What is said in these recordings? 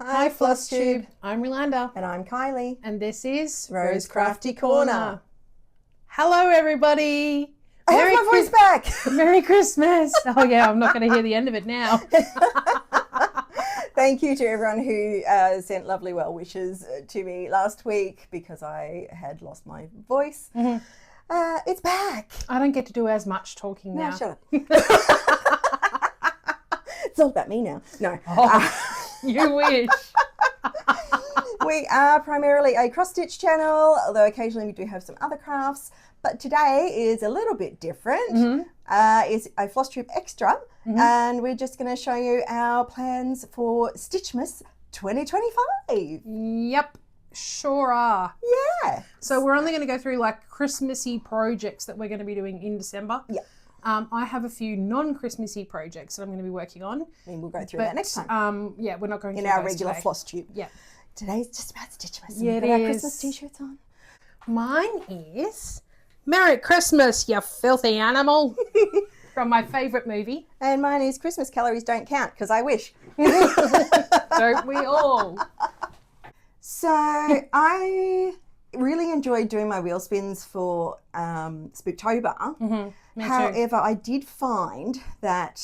Hi Flosstube, I'm Rolanda. and I'm Kylie. And this is Rose Crafty Corner. Hello everybody. I have my voice back. Merry Christmas. Oh yeah, I'm not going to hear the end of it now. Thank you to everyone who sent lovely well wishes to me last week because I had lost my voice. Mm-hmm. It's back. I don't get to do as much talking now. No, shut up. It's all about me now. No. You wish. We are primarily a cross-stitch channel, although occasionally we do have some other crafts. But today is a little bit different. Mm-hmm. It's a Flosstube extra, and we're just going to show you our plans for Stitchmas 2025. Yep, sure are. Yeah. So we're only going to go through like Christmassy projects that we're going to be doing in December. Yeah. I have a few non-Christmassy projects that I'm going to be working on. And we'll go through that next time. Yeah, we're not going in through our those regular today. Flosstube. Yeah. Today's just about Stitchmas. Yeah, We've it got our is. Christmas t-shirts on. Mine is Merry Christmas, you filthy animal, from my favourite movie. And mine is Christmas calories don't count because I wish. Don't we all? So I really enjoyed doing my wheel spins for Spooktober. Mm-hmm. Me too. However, I did find that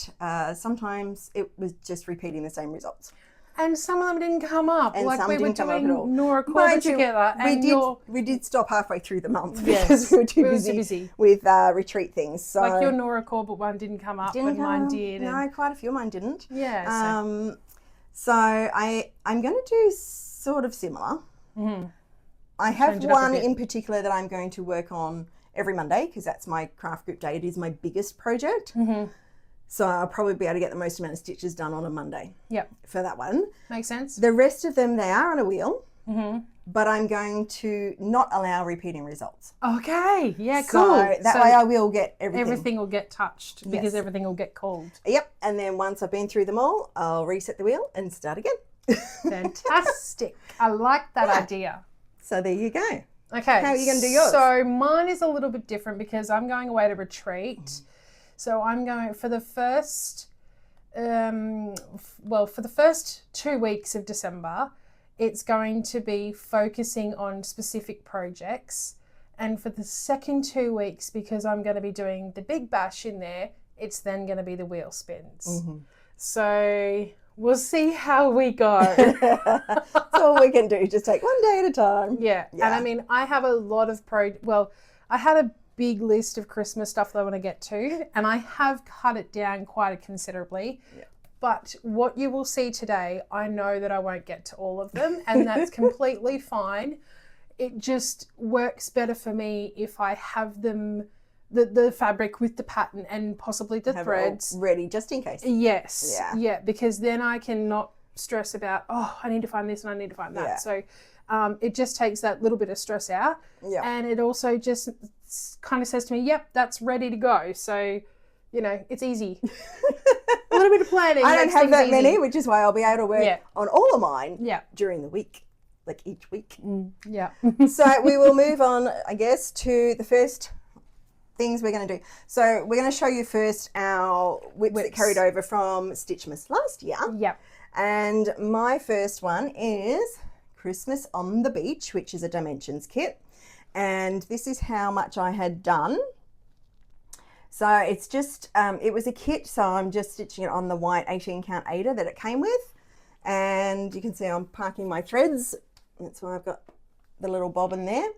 sometimes it was just repeating the same results. And some of them didn't come up. And like some we were didn't come up doing at all. Nora Corba Mind you, together. we did stop halfway through the month Yes, because we were too we were busy, too busy. with retreat things. So like your Nora Corba one didn't come up, but mine did. No, quite a few of mine didn't. Yeah. So I'm going to do sort of similar. Mm-hmm. I have Change it up a one bit. in particular that I'm going to work on every Monday because that's my craft group day. It is my biggest project. Mm-hmm. So I'll probably be able to get the most amount of stitches done on a Monday. Yep. For that one. Makes sense. The rest of them, they are on a wheel, Mm-hmm. but I'm going to not allow repeating results. Okay. Yeah, So cool. that way I will get everything. Everything will get touched because Yes. everything will get called. Yep. And then once I've been through them all, I'll reset the wheel and start again. Fantastic. I like that Yeah. idea. So there you go. Okay. How are you gonna do yours? So mine is a little bit different because I'm going away to retreat. So I'm going for the first, for the first 2 weeks of December, it's going to be focusing on specific projects. And for the second 2 weeks, because I'm going to be doing the big bash in there, it's then going to be the wheel spins. Mm-hmm. So we'll see how we go. That's all we can do. Just take one day at a time. Yeah. And I mean, I have a lot of I had a big list of Christmas stuff that I want to get to, and I have cut it down quite considerably. Yeah. But what you will see today, I know that I won't get to all of them, and that's completely fine. It just works better for me if I have them, the fabric with the pattern and possibly the Have threads it all ready just in case. Yes. Yeah. Yeah, because then I can not stress about, I need to find this and I need to find that. Yeah. So it just takes that little bit of stress out. Yeah. And it also just kind of says to me, yep, that's ready to go. So, it's easy. A little bit of planning. I don't makes have things that easy. many, which is why I'll be able to work on all of mine Yeah. during the week, like each week. Yeah. So we will move on, I guess, to the first things we're going to do. So we're going to show you first our whips that carried over from Stitchmas last year. Yep. And my first one is Christmas on the Beach, which is a dimensions kit. And this is how much I had done. So it's just, it was a kit, so I'm just stitching it on the white 18 count Aida that it came with. And you can see I'm parking my threads. That's why I've got the little bobbin there.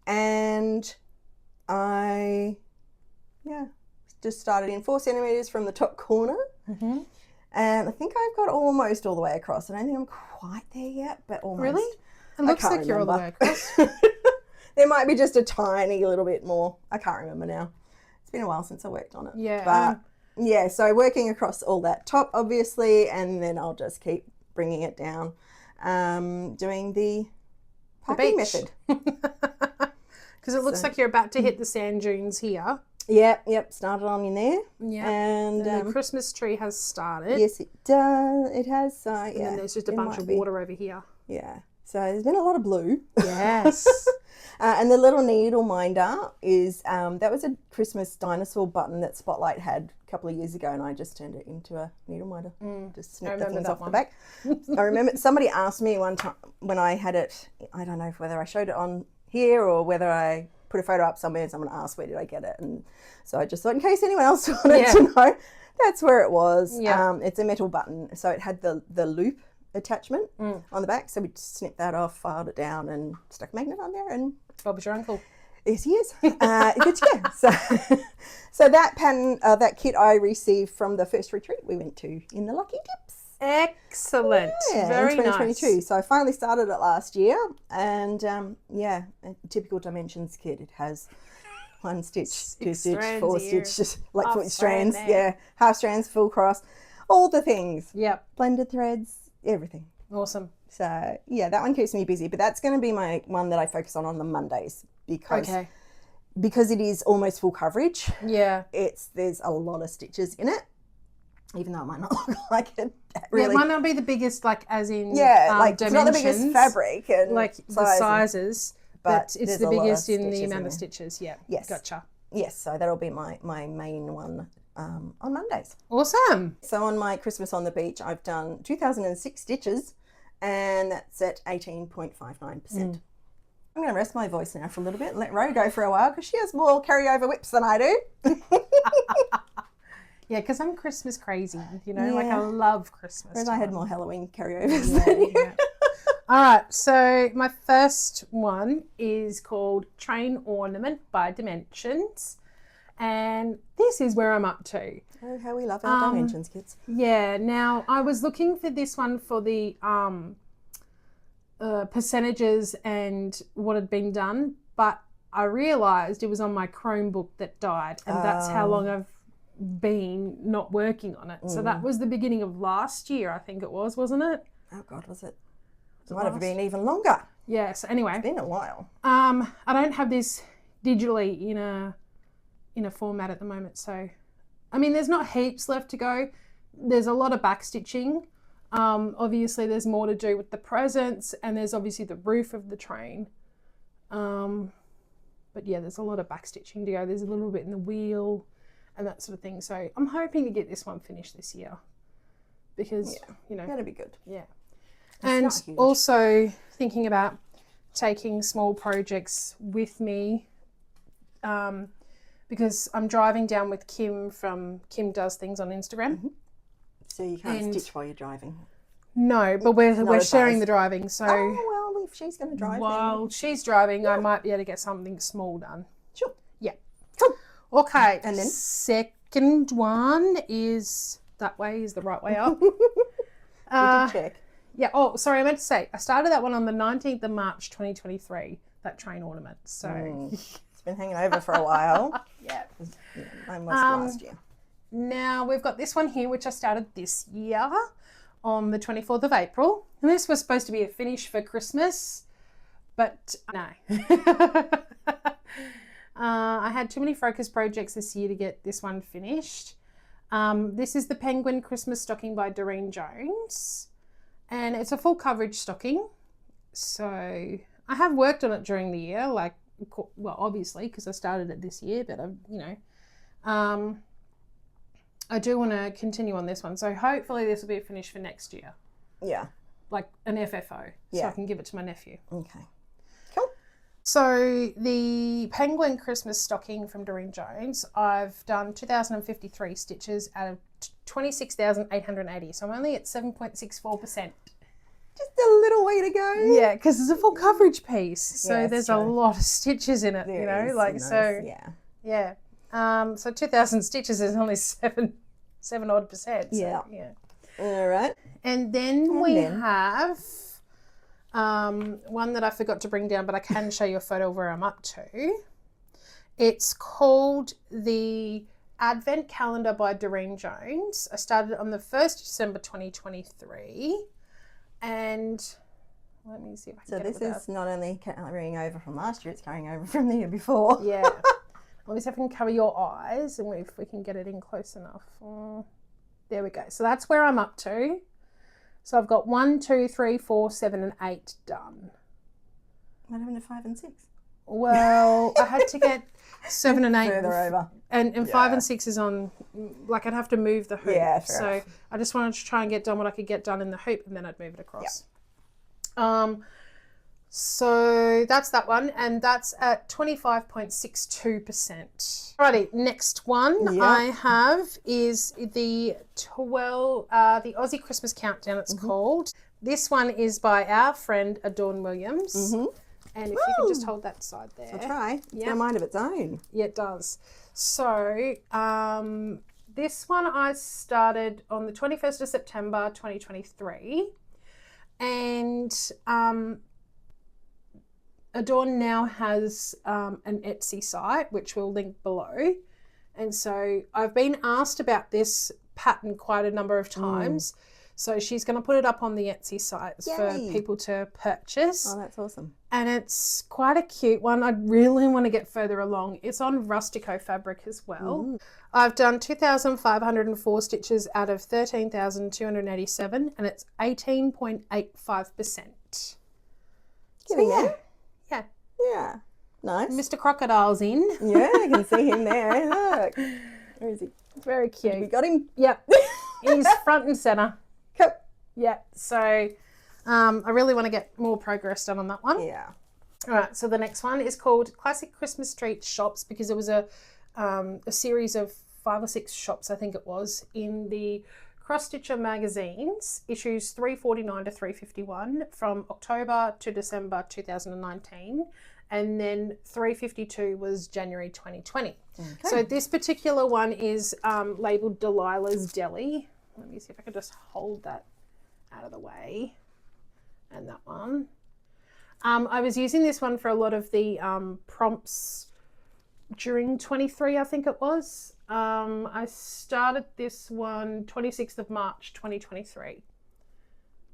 And I, just started in 4 centimeters from the top corner. Mm-hmm. And I think I've got almost all the way across. I don't think I'm quite there yet, but almost. Really? It looks like you're all the way across. There might be just a tiny little bit more. I can't remember now. It's been a while since I worked on it. Yeah. But so working across all that top, obviously, and then I'll just keep bringing it down, doing the parking method. Because it looks like you're about to hit the sand dunes here. Yep, started on in there. Yeah. And the Christmas tree has started. yes, it does. It has. And then there's just a bunch of water over here. Yeah. So there's been a lot of blue. Yes. And the little needle minder is, that was a Christmas dinosaur button that Spotlight had a couple of years ago, and I just turned it into a needle minder. Just snip the things off the back. I remember somebody asked me one time when I had it, I don't know whether I showed it on here or whether I put a photo up somewhere, and someone asked where did I get it, and so I just thought in case anyone else wanted to know, that's where it was. It's a metal button, so it had the loop attachment on the back, so we just snipped that off, filed it down, and stuck a magnet on there, and Bob's your uncle. Yes, he is. Good to go. So that pattern, that kit I received from the first retreat we went to in the Lucky Tips. Excellent. Yeah, Very in 2022. nice. So I finally started it last year, and a typical dimensions kit. It has 1 stitch, 2 stitch, 4 stitch, just like Half 4 strand strands. there. Yeah, half strands, full cross, all the things. Yep. Blended threads, everything. Awesome. So yeah, that one keeps me busy, but that's going to be my one that I focus on the Mondays because it is almost full coverage. Yeah. There's a lot of stitches in it, even though it might not look like it really. Yeah, it might not be the biggest, like as in like it's not the biggest dimensions, fabric and like the sizes, but it's there's the a lot biggest of in the stitches amount in of there. stitches. Yeah. Yes. Gotcha. Yes, so that'll be my main one on Mondays. Awesome. So on my Christmas on the beach, I've done 2006 stitches, and that's at 18.59%. I'm going to rest my voice now for a little bit and let Ro go for a while because she has more carryover whips than I do. Yeah, because I'm Christmas crazy, like I love Christmas. Whereas I had more Halloween carryovers than you. Yeah. All right, so my first one is called Train Ornament by Dimensions. And this is where I'm up to. Oh, how we love our dimensions kits. Yeah, now I was looking for this one for the percentages and what had been done, but I realised it was on my Chromebook that died, and that's how long I've been not working on it. So that was the beginning of last year, I think it was, wasn't it? Oh God, was it? It might have been even longer. Yeah, so anyway. It's been a while. I don't have this digitally in a format at the moment, so I mean there's not heaps left to go. There's a lot of backstitching. Obviously there's more to do with the presents, and there's obviously the roof of the train. But yeah, there's a lot of backstitching to go. There's a little bit in the wheel and that sort of thing. So I'm hoping to get this one finished this year because, that'll be good. Yeah. It's And also thinking about taking small projects with me because I'm driving down with Kim from Kim Does Things on Instagram. Mm-hmm. So you can't stitch while you're driving? No, but we're sharing the driving. So well, if she's going to drive, while she's driving, I might be able to get something small done. Sure. Yeah. Cool. Okay. And then second one is that way is the right way up. we did check. Yeah. Oh, sorry. I meant to say I started that one on the 19th of March, 2023. That train ornament. So it's been hanging over for a while. Yeah. Almost last year. Now we've got this one here, which I started this year on the 24th of April. And this was supposed to be a finish for Christmas, but no. I had too many focus projects this year to get this one finished. This is the Penguin Christmas Stocking by Doreen Jones. And it's a full coverage stocking. So I have worked on it during the year, obviously, because I started it this year, but I do want to continue on this one. So hopefully this will be a finish for next year. Yeah. Like an FFO. So I can give it to my nephew. Okay. Cool. So the Penguin Christmas Stocking from Doreen Jones, I've done 2,053 stitches out of 26,880. So I'm only at 7.64%. Just a little way to go. Yeah, because it's a full coverage piece. So Yeah, there's true. a lot of stitches in it, There is, like nice. so. Yeah. Yeah. So 2,000 stitches is only 7 odd percent. So, Yeah. All right. And then we have one that I forgot to bring down, but I can show you a photo of where I'm up to. It's called the Advent Calendar by Doreen Jones. I started on the 1st December 2023. And let me see if I can So get this it without... is not only carrying over from last year, it's carrying over from the year before. Yeah. Let me see if I can cover your eyes and if we can get it in close enough. There we go. So that's where I'm up to. So I've got 1, 2, 3, 4, 7 and 8 done. What happened to 5 and 6? Well, I had to get 7 and 8 further over. And 5 and 6 is on, like I'd have to move the hoop. Yeah, so enough. I just wanted to try and get done what I could get done in the hoop, and then I'd move it across. So that's that one, and that's at 25.62%. Alrighty, next one I have is the the Aussie Christmas Countdown, it's called. This one is by our friend Adorn Williams. And if you could just hold that side there. I'll try. It's got a mind of its own. Yeah, it does. So this one I started on the 21st of September 2023. And Adorn now has an Etsy site, which we'll link below. And so I've been asked about this pattern quite a number of times. So she's going to put it up on the Etsy site for people to purchase. Oh, that's awesome. And it's quite a cute one. I really want to get further along. It's on Rustico fabric as well. I've done 2,504 stitches out of 13,287, and it's 18.85%. So, yeah. Nice. Mr. Crocodile's in. Yeah, I can see him there. Look. Where is he? Very cute. We got him? Yep. He's front and centre. Cool. Yeah. So I really want to get more progress done on that one. Yeah. All right. So the next one is called Classic Christmas Street Shops, because it was a series of 5 or 6 shops, I think it was, in the CrossStitcher magazines, issues 349 to 351 from October to December 2019. And then 352 was January 2020. Okay. So this particular one is labelled Delilah's Deli. Let me see if I can just hold that out of the way. And that one. I was using this one for a lot of the prompts during 23, I think it was. I started this one 26th of March 2023.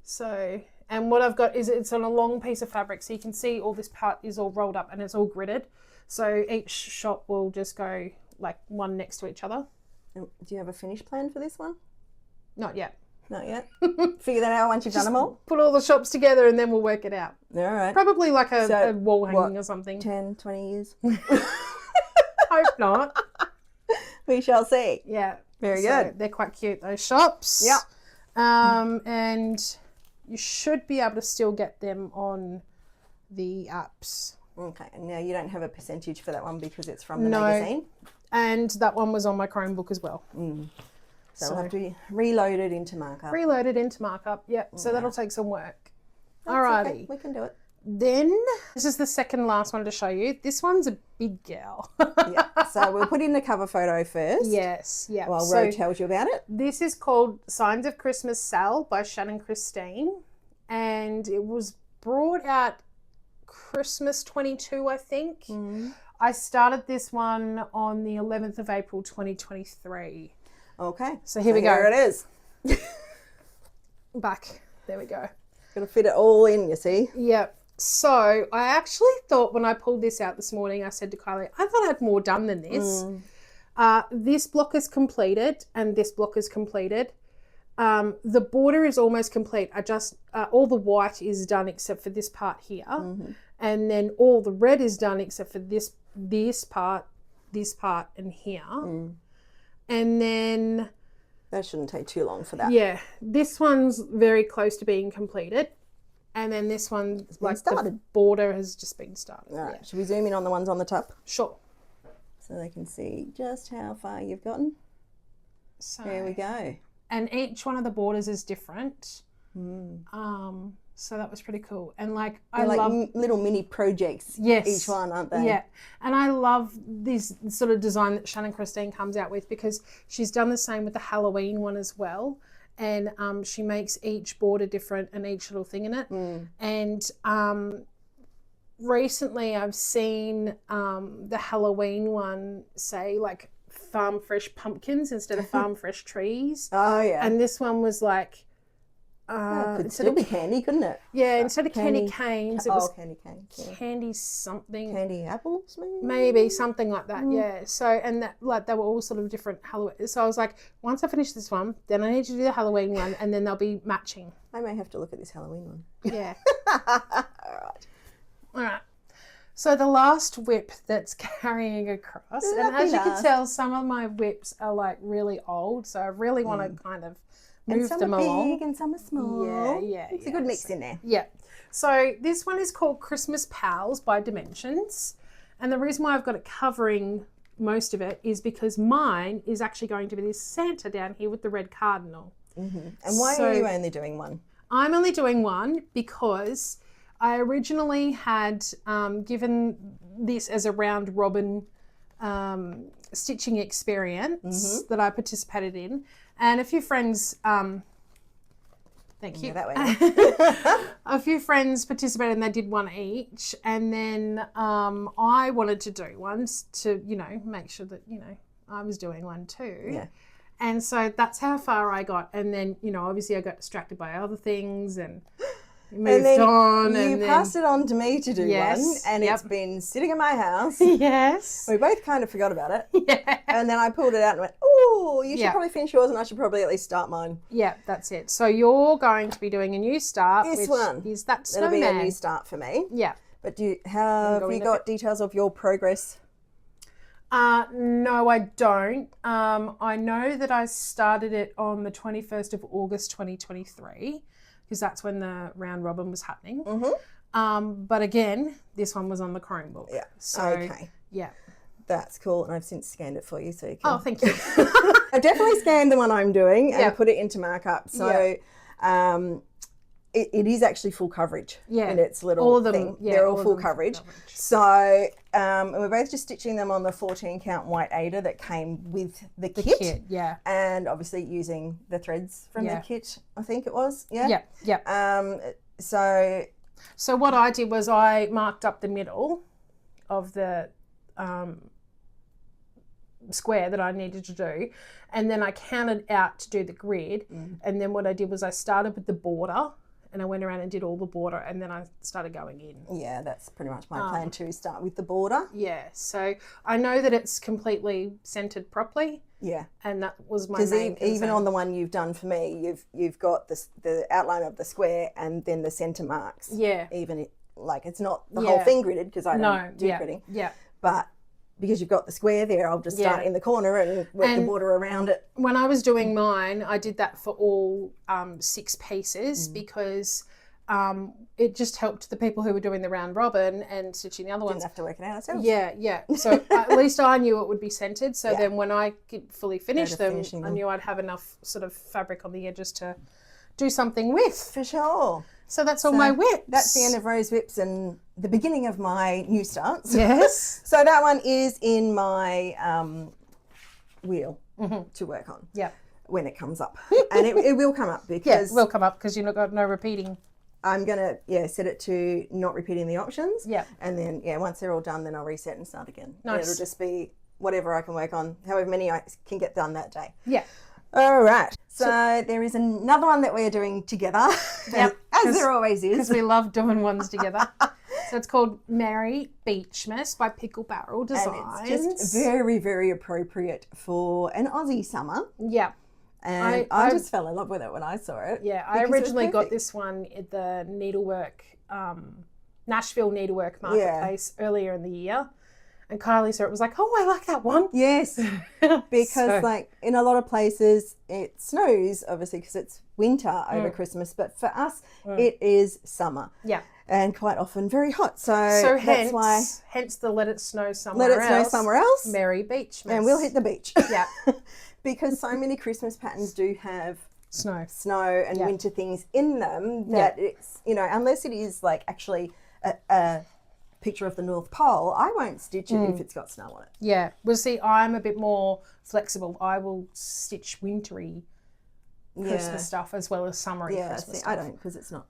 So, and what I've got is it's on a long piece of fabric, so you can see all this part is all rolled up and it's all gridded. So each shop will just go like one next to each other. Do you have a finish plan for this one? Not yet. Not yet? Figure that out once you've done them all? Put all the shops together and then we'll work it out. All right. Probably like a wall hanging or something. 10, 20 years? Hope not. We shall see. Yeah. Very good. They're quite cute, those shops. Yeah. And you should be able to still get them on the apps. Okay. And now you don't have a percentage for that one because it's from the magazine? And that one was on my Chromebook as well. So we'll have to be reloaded into markup. Reloaded into markup, yep. So that'll take some work. Alrighty. Okay. We can do it. Then, this is the second last one to show you. This one's a big girl. Yeah. So we'll put in the cover photo first. Yes, yeah. While Ro tells you about it. This is called Signs of Christmas Sal by Shannon Christine. And it was brought out Christmas 22, I think. I started this one on the 11th of April 2023. Okay. So here we go. Here it is. Back. There we go. Got to fit it all in, you see. Yep. So I actually thought when I pulled this out this morning, I said to Kylie, I thought I had more done than this. This block is completed and this block is completed. The border is almost complete. I just, all the white is done except for this part here. And then all the red is done except for this part, and here. And then... That shouldn't take too long for that. Yeah. This one's very close to being completed. And then this one, like the border has just been started. All right. Should we zoom in on the ones on the top? Sure. So they can see just how far you've gotten. So there we go. And each one of the borders is different. So that was pretty cool. And like, I love little mini projects. Yes. Each one, aren't they? Yeah. And I love this sort of design that Shannon Christine comes out with, because she's done the same with the Halloween one as well. And she makes each border different and each little thing in it. And recently I've seen the Halloween one say like farm fresh pumpkins instead of farm fresh trees. Oh yeah. And this one was like Could still be candy, couldn't it? Yeah, instead of candy canes, it was candy canes. Yeah. candy something. Candy apples, maybe? Maybe something like that, yeah. So, and that, like, they were all sort of different Halloween. So I was like, once I finish this one, then I need to do the Halloween one, and then they'll be matching. I may have to look at this Halloween one. Yeah. All All right. So the last whip that's carrying across, and as you can tell, some of my whips are like really old, so I really want to kind of move them along. Some are big and some are small. Yeah. It's a good mix in there. Yeah. So this one is called Christmas Pals by Dimensions. And the reason why I've got it covering most of it is because mine is actually going to be this Santa down here with the red cardinal. Mm-hmm. And why are you only doing one? I'm only doing one because I originally had given this as a round robin stitching experience that I participated in. And a few friends, thank you. That way. A few friends participated and they did one each. And then I wanted to do one to, make sure that, I was doing one too. Yeah. And so that's how far I got. And then, obviously I got distracted by other things and moved on. You passed it on to me to do one, and it's been sitting in my house. Yes. We both kind of forgot about it. Yeah. And then I pulled it out and went, oh, you should probably finish yours and I should probably at least start mine. Yeah, that's it. So you're going to be doing a new start. This which one. is that snowman. It'll be a new start for me. Yeah. But have you got details of your progress? No, I don't. I know that I started it on the 21st of August 2023 because that's when the round robin was happening. Mm-hmm. But again, this one was on the Chromebook. Yeah. So, okay. Yeah. That's cool. And I've since scanned it for you. So you can... Oh, thank you. I've definitely scanned the one I'm doing and put it into markup. So it is actually full coverage in its little all of them, thing. Yeah, they're all full coverage. So and we're both just stitching them on the 14 count white Ada that came with the kit. Yeah. And obviously using the threads from the kit, I think it was. Yeah. Yeah. So what I did was I marked up the middle of the square that I needed to do, and then I counted out to do the grid, and then what I did was I started with the border and I went around and did all the border, and then I started going in. Yeah, that's pretty much my plan too, start with the border. Yeah, so I know that it's completely centered properly. Yeah. And that was my main concern. Even on the one you've done for me, you've got the outline of the square and then the center marks. Yeah. Even it's not the whole thing gridded because I don't do gridding. Yeah. But because you've got the square there, I'll just start in the corner and work the border around it. When I was doing mine, I did that for all 6 pieces because it just helped the people who were doing the round robin and stitching the other ones. Didn't have to work it out ourselves. Yeah. So at least I knew it would be centered. So then when I could fully finish them, I knew I'd have enough sort of fabric on the edges to do something with. For sure. So that's all my whips. That's the end of Rose whips and the beginning of my new starts. Yes. So that one is in my wheel to work on. Yeah. When it comes up. And it will come up because... it will come up because you've got no repeating. I'm going to, set it to not repeating the options. Yeah. And then, once they're all done, then I'll reset and start again. Nice. And it'll just be whatever I can work on, however many I can get done that day. Yeah. All right. So there is another one that we're doing together, as there always is. Because we love doing ones together. So it's called Merry Beachmas by Pickle Barrel Designs. And it's just very, very appropriate for an Aussie summer. Yeah. And I just fell in love with it when I saw it. Yeah, I originally got this one at the needlework, Nashville Needlework Marketplace earlier in the year. And Kylie saw it, was like, oh, I like that one. Yes, because in a lot of places it snows, obviously, because it's winter over Christmas. But for us, it is summer. Yeah. And quite often very hot. So that's why... Hence the let it snow somewhere else. Merry Beachmas. And we'll hit the beach. Yeah. Because so many Christmas patterns do have snow and winter things in them that it's, unless it is actually a picture of the North Pole, I won't stitch it if it's got snow on it. Yeah. Well, see, I'm a bit more flexible. I will stitch wintry Christmas stuff as well as summery Christmas stuff. I don't because it's not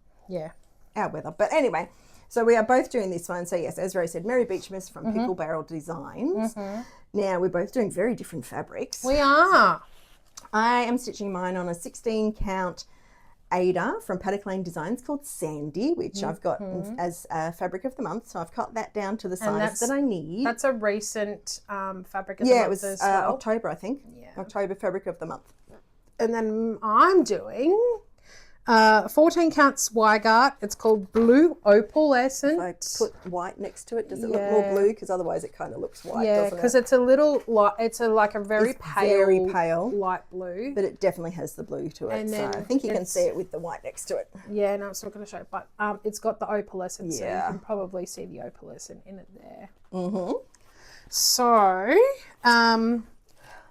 our weather. But anyway, so we are both doing this one. So yes, as Rose said, Merry Beachmas from Pickle Barrel Designs. Now, we're both doing very different fabrics. We are. I am stitching mine on a 16 count Ada from Paddock Lane Designs called Sandy, which I've got as fabric of the month. So I've cut that down to the size that I need. That's a recent fabric of the month. Yeah, it was as well. October, I think. Yeah. October fabric of the month. And then I'm doing 14 count Swigart. It's called Blue Opalescent. If I put white next to it, does it look more blue? Because otherwise it kind of looks white, yeah, doesn't it? because it's a little light. It's like a very very pale light blue. But it definitely has the blue to it. And So then I think you can see it with the white next to it. Yeah, no, it's not going to show. But it's got the opalescent, so you Yeah. can probably see the opalescent in it there. Mm-hmm. So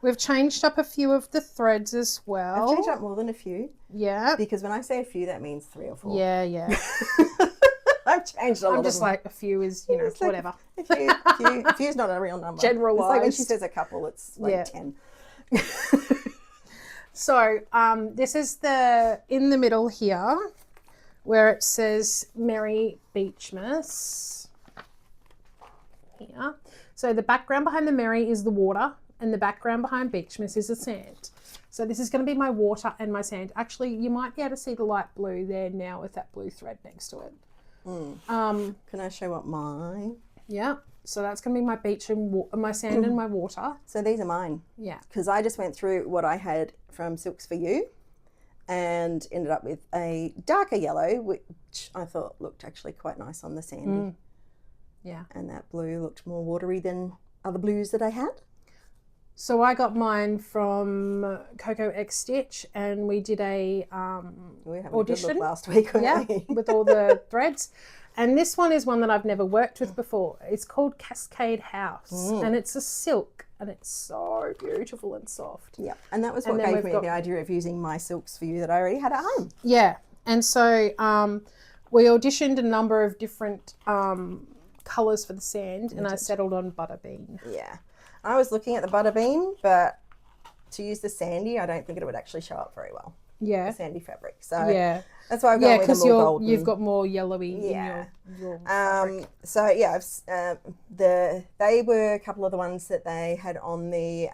we've changed up a few of the threads as well. I've changed up more than a few. Yeah. Because when I say a few, that means 3 or 4. Yeah, yeah. I've changed a lot I'm of just them. like a few is, you know, It's like whatever. a few is not a real number. Generalised. It's like when she says a couple, it's like 10. So this is in the middle here where it says Merry Beachmas. Here. So the background behind the Merry is the water and the background behind Beachmas is the sand. So this is going to be my water and my sand. Actually, you might be able to see the light blue there now with that blue thread next to it. Can I show what mine? Yeah. So that's going to be my beach and my sand and my water. So these are mine. Yeah. Because I just went through what I had from Silks for You and ended up with a darker yellow, which I thought looked actually quite nice on the sandy. Yeah. And that blue looked more watery than other blues that I had. So I got mine from Coco X Stitch, and we did a We had audition a good look last week, weren't we? with all the threads. And this one is one that I've never worked with before. It's called Cascade House, and it's a silk, and it's so beautiful and soft. Yeah, and that was what And then gave we've me got- the idea of using my Silks for You that I already had at home. Yeah, and so we auditioned a number of different colours for the sand, and I settled on Butterbean. Yeah. I was looking at the Butterbean, but to use the sandy, I don't think it would actually show up very well. Yeah. The sandy fabric. So Yeah. that's why I've gone with a because more golden. you've got more yellowy Yeah. in your fabric. So yeah, they were a couple of the ones that they had on the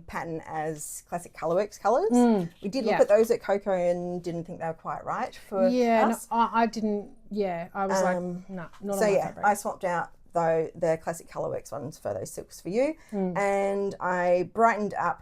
pattern as classic Colourworks colours. We did look at those at Coco and didn't think they were quite right for us. No, I didn't. Yeah, I was like, no, not So on my yeah, fabric. I swapped out though the classic Colourworks ones for those Silks for You, and I brightened up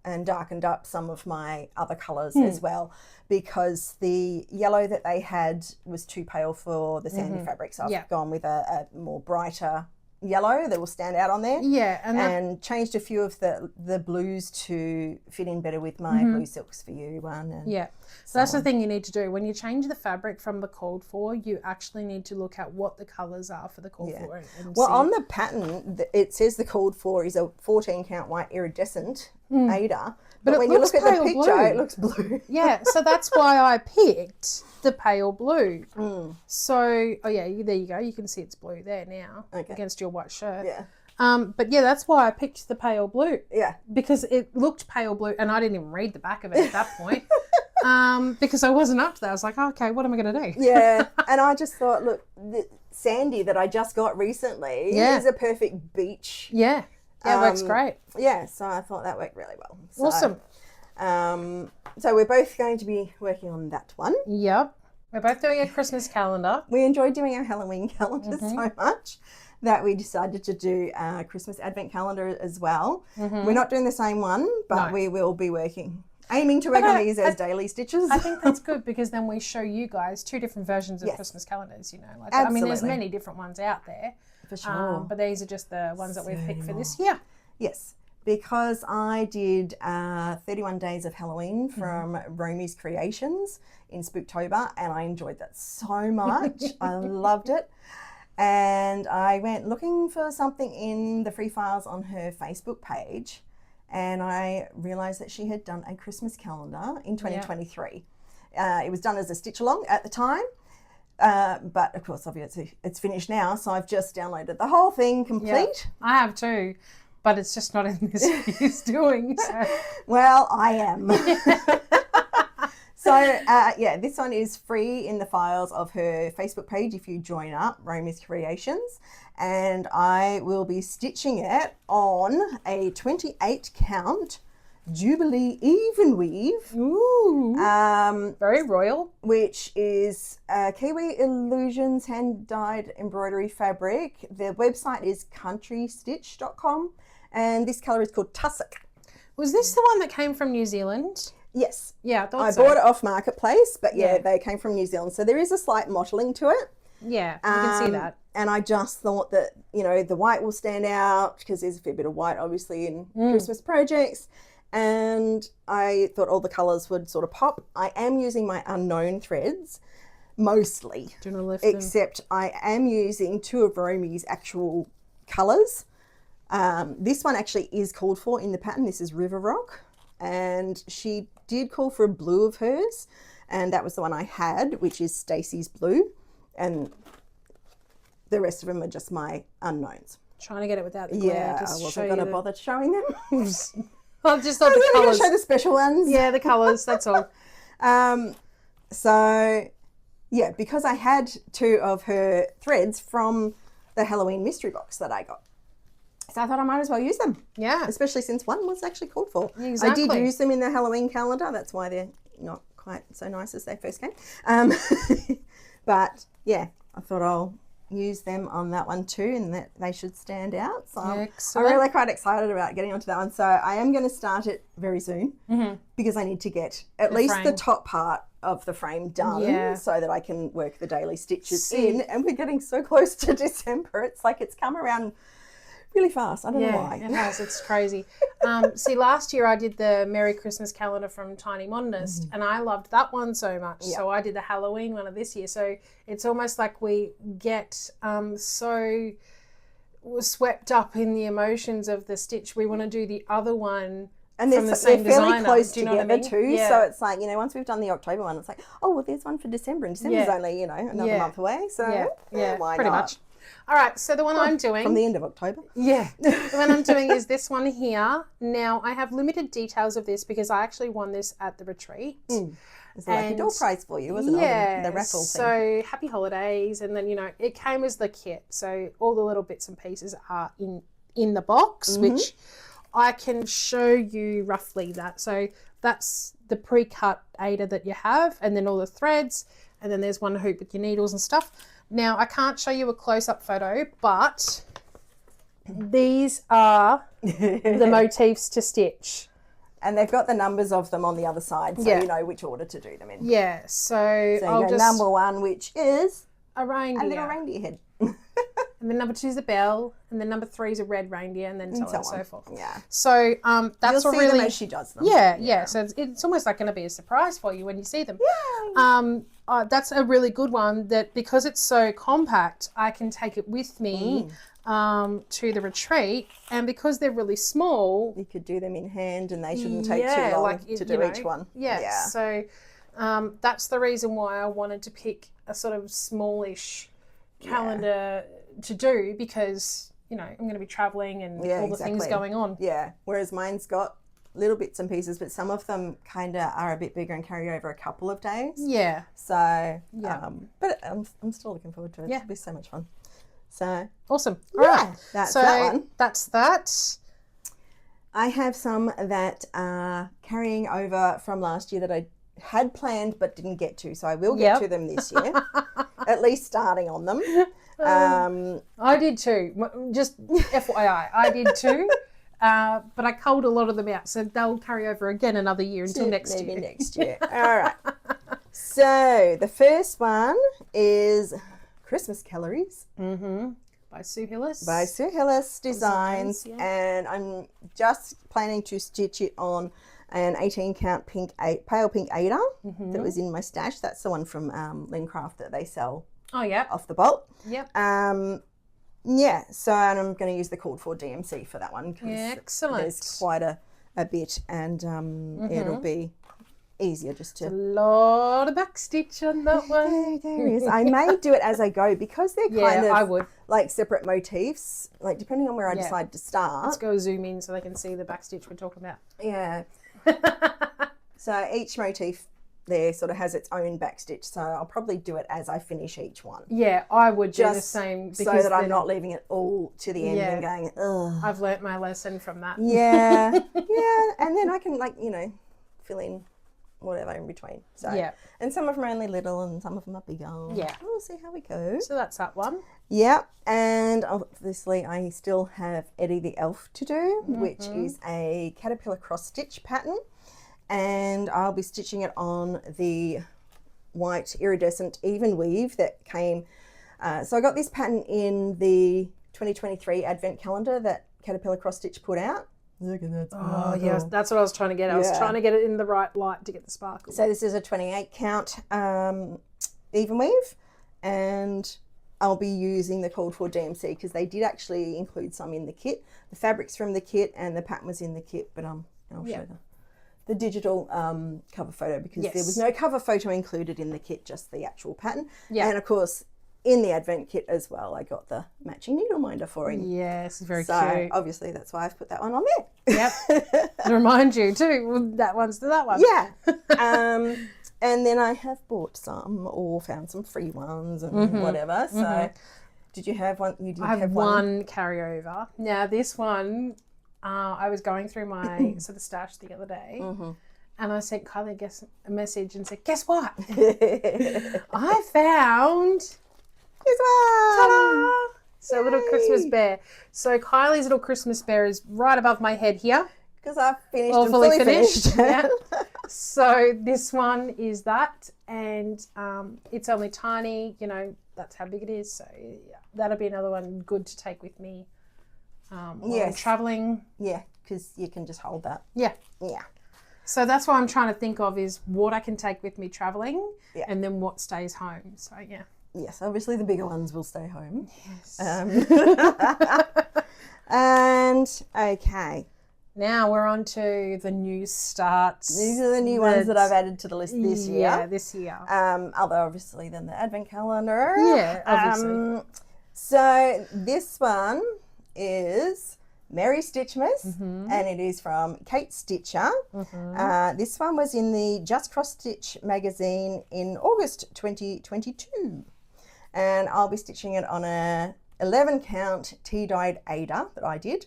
and darkened up some of my other colours as well, because the yellow that they had was too pale for the sandy fabric, so I've gone with a more brighter yellow that will stand out on there. Yeah, and changed a few of the blues to fit in better with my blue Silks for You one. And yeah. So that's the thing you need to do. When you change the fabric from the called for, you actually need to look at what the colours are for the called for. And well, see. on the pattern, it says the called for is a 14 count white iridescent Ada, but it when you looks look at the pale picture, blue. it looks blue. Yeah, so that's why I picked the pale blue. So, oh yeah, there you go. You can see it's blue there now against your white shirt. Yeah. But yeah, that's why I picked the pale blue. Yeah. Because it looked pale blue, and I didn't even read the back of it at that point. Because I wasn't up to that. I was like, oh, okay, what am I going to do? Yeah, and I just thought, look, the sandy that I just got recently is a perfect beach. Yeah, it works great. Yeah, so I thought that worked really well. So, Awesome. So we're both going to be working on that one. Yep. We're both doing a Christmas calendar. We enjoyed doing our Halloween calendar so much that we decided to do a Christmas advent calendar as well. We're not doing the same one, but we will be aiming to work on these as daily stitches. I think that's good, because then we show you guys two different versions of Christmas calendars, you know. Like, I mean, there's many different ones out there. For sure. But these are just the ones that we've picked for this year. Yes, because I did 31 Days of Halloween from Romy's Creations in Spooktober, and I enjoyed that so much. I loved it. And I went looking for something in the free files on her Facebook page, and I realised that she had done a Christmas calendar in 2023. It was done as a stitch along at the time, but of course, obviously, it's finished now, so I've just downloaded the whole thing complete. Yeah, I have too, but it's just not in this year's doing. So. Well, I am. So, this one is free in the files of her Facebook page if you join up, Romy's Creations. And I will be stitching it on a 28 count Jubilee Even Weave. Ooh. Very royal. Which is Kiwi Illusions hand-dyed embroidery fabric. Their website is countrystitch.com, and this colour is called Tussock. Was this the one that came from New Zealand? Yes. Yeah, I thought I so. bought it off Marketplace, but Yeah. they came from New Zealand. So there is a slight mottling to it. Yeah, you can see that. And I just thought that, the white will stand out because there's a fair bit of white, obviously, in Christmas projects. And I thought all the colours would sort of pop. I am using my unknown threads, mostly. Do you want to lift them? Except I am using two of Romy's actual colours. This one actually is called for in the pattern. This is River Rock. And she did call for a blue of hers. And that was the one I had, which is Stacey's blue. And the rest of them are just my unknowns. Trying to get it without the glare. Yeah, just I show wasn't going to bother showing them. I just thought I the was going colours. to show the special ones. Yeah, the colours, that's all. So, yeah, because I had two of her threads from the Halloween mystery box that I got. So I thought I might as well use them. Yeah. Especially since one was actually called for. Exactly. I did use them in the Halloween calendar. That's why they're not quite so nice as they first came. But, yeah, I thought I'll use them on that one too, and that they should stand out. So I'm really quite excited about getting onto that one. So I am going to start it very soon because I need to get at least the top part of the frame done so that I can work the daily stitches in. And we're getting so close to December. It's like it's come around really fast. I don't know why. It has. It's crazy. See, last year I did the Merry Christmas calendar from Tiny Mondanist, and I loved that one so much. Yeah. So I did the Halloween one of this year. So it's almost like we get so swept up in the emotions of the stitch. We want to do the other one. And from the same they're fairly designer. close Do you know together what I mean? too. Yeah. So it's like, once we've done the October one, it's like, oh, well, there's one for December. And December's only, another month away. So why pretty not? much. All right, so the one I'm doing... From the end of October. Yeah. The one I'm doing is this one here. Now, I have limited details of this because I actually won this at the retreat. It's like a door prize for you, wasn't it? The raffle thing. So happy holidays. And then, it came as the kit. So all the little bits and pieces are in the box, which I can show you roughly that. So that's the pre-cut Ada that you have, and then all the threads, and then there's one hoop with your needles and stuff. Now, I can't show you a close-up photo, but these are the motifs to stitch. And they've got the numbers of them on the other side, so you know which order to do them in. Yeah, so I'll you go number one, which is a reindeer. A little reindeer head. And then number two is a bell, and then number three is a red reindeer, and then so on and so forth. Yeah. So that's You'll really see them as she does them. Yeah. So it's almost like going to be a surprise for you when you see them. Yeah. That's a really good one. That because it's so compact, I can take it with me to the retreat, and because they're really small, you could do them in hand, and they shouldn't take too long to do each one. Yeah. So that's the reason why I wanted to pick a sort of smallish calendar to do, because I'm going to be traveling and all the things going on. Yeah, whereas mine's got little bits and pieces, but some of them kind of are a bit bigger and carry over a couple of days. Yeah. So, but I'm still looking forward to it. Yeah. It'll be so much fun. So awesome. All right. That's that one. That's that. I have some that are carrying over from last year that I had planned but didn't get to, so I will get to them this year. At least starting on them. I did too. Just FYI, I did too. But I culled a lot of them out, so they'll carry over again another year until next year. Maybe next year. All right. So the first one is Christmas Calories. By Sue Hillis. By Sue Hillis Designs. And I'm just planning to stitch it on an 18 count pale pink Ada that was in my stash. That's the one from Lincraft that they sell off the bolt. Yep. So and I'm going to use the called for DMC for that one because there's quite a bit, and it'll be easier just to... a lot of backstitch on that one. There is. I may do it as I go because they're kind of I would. like separate motifs, like depending on where I decide to start. Let's go zoom in so they can see the backstitch we're talking about. Yeah. So each motif there sort of has its own backstitch, so I'll probably do it as I finish each one. Yeah, I would do the Just same so because that I'm not leaving it all to the end and going, ugh. I've learnt my lesson from that. Yeah, yeah, and then I can fill in whatever in between. So Yeah. and some of them are only little and some of them are bigger. Yeah. We'll see how we go. So that's that one. Yeah, and obviously I still have Eddie the Elf to do, which is a caterpillar cross stitch pattern, and I'll be stitching it on the white iridescent even weave that came. So I got this pattern in the 2023 advent calendar that Caterpillar Cross Stitch put out. Look at that sparkle. Oh, yes, that's what I was trying to get. I was trying to get it in the right light to get the sparkle. So this is a 28 count even weave, and I'll be using the called for DMC because they did actually include some in the kit. The fabric's from the kit and the pattern was in the kit, but I'll show the digital cover photo because there was no cover photo included in the kit, just the actual pattern. Yeah. And of course, in the advent kit as well, I got the matching needle minder for him. Yes, very so cute. Obviously that's why I've put that one on there. Yep. To remind you too, that one's to that one. Yeah. And then I have bought some or found some free ones and whatever. So did you have one? You did I have one carryover. Now this one, I was going through my sort of stash the other day. And I sent Kylie a message and said, guess what? I found this one. Ta-da! So a little Christmas bear. So Kylie's little Christmas bear is right above my head here. Because I've finished All and fully fully finished. Yeah. So this one is that, and it's only tiny, that's how big it is. So yeah, that'll be another one good to take with me while I'm traveling. Yeah, because you can just hold that. Yeah. Yeah. So that's what I'm trying to think of is what I can take with me traveling and then what stays home. So yeah. Yes, obviously the bigger ones will stay home. Yes. And okay. Now we're on to the new starts. These are the new ones that I've added to the list this year. Yeah, this year. Other obviously than the advent calendar. Yeah, obviously. So this one is Merry Stitchmas, and it is from Kate Stitcher. This one was in the Just Cross Stitch magazine in August 2022. And I'll be stitching it on a 11 count tea-dyed Ada that I did.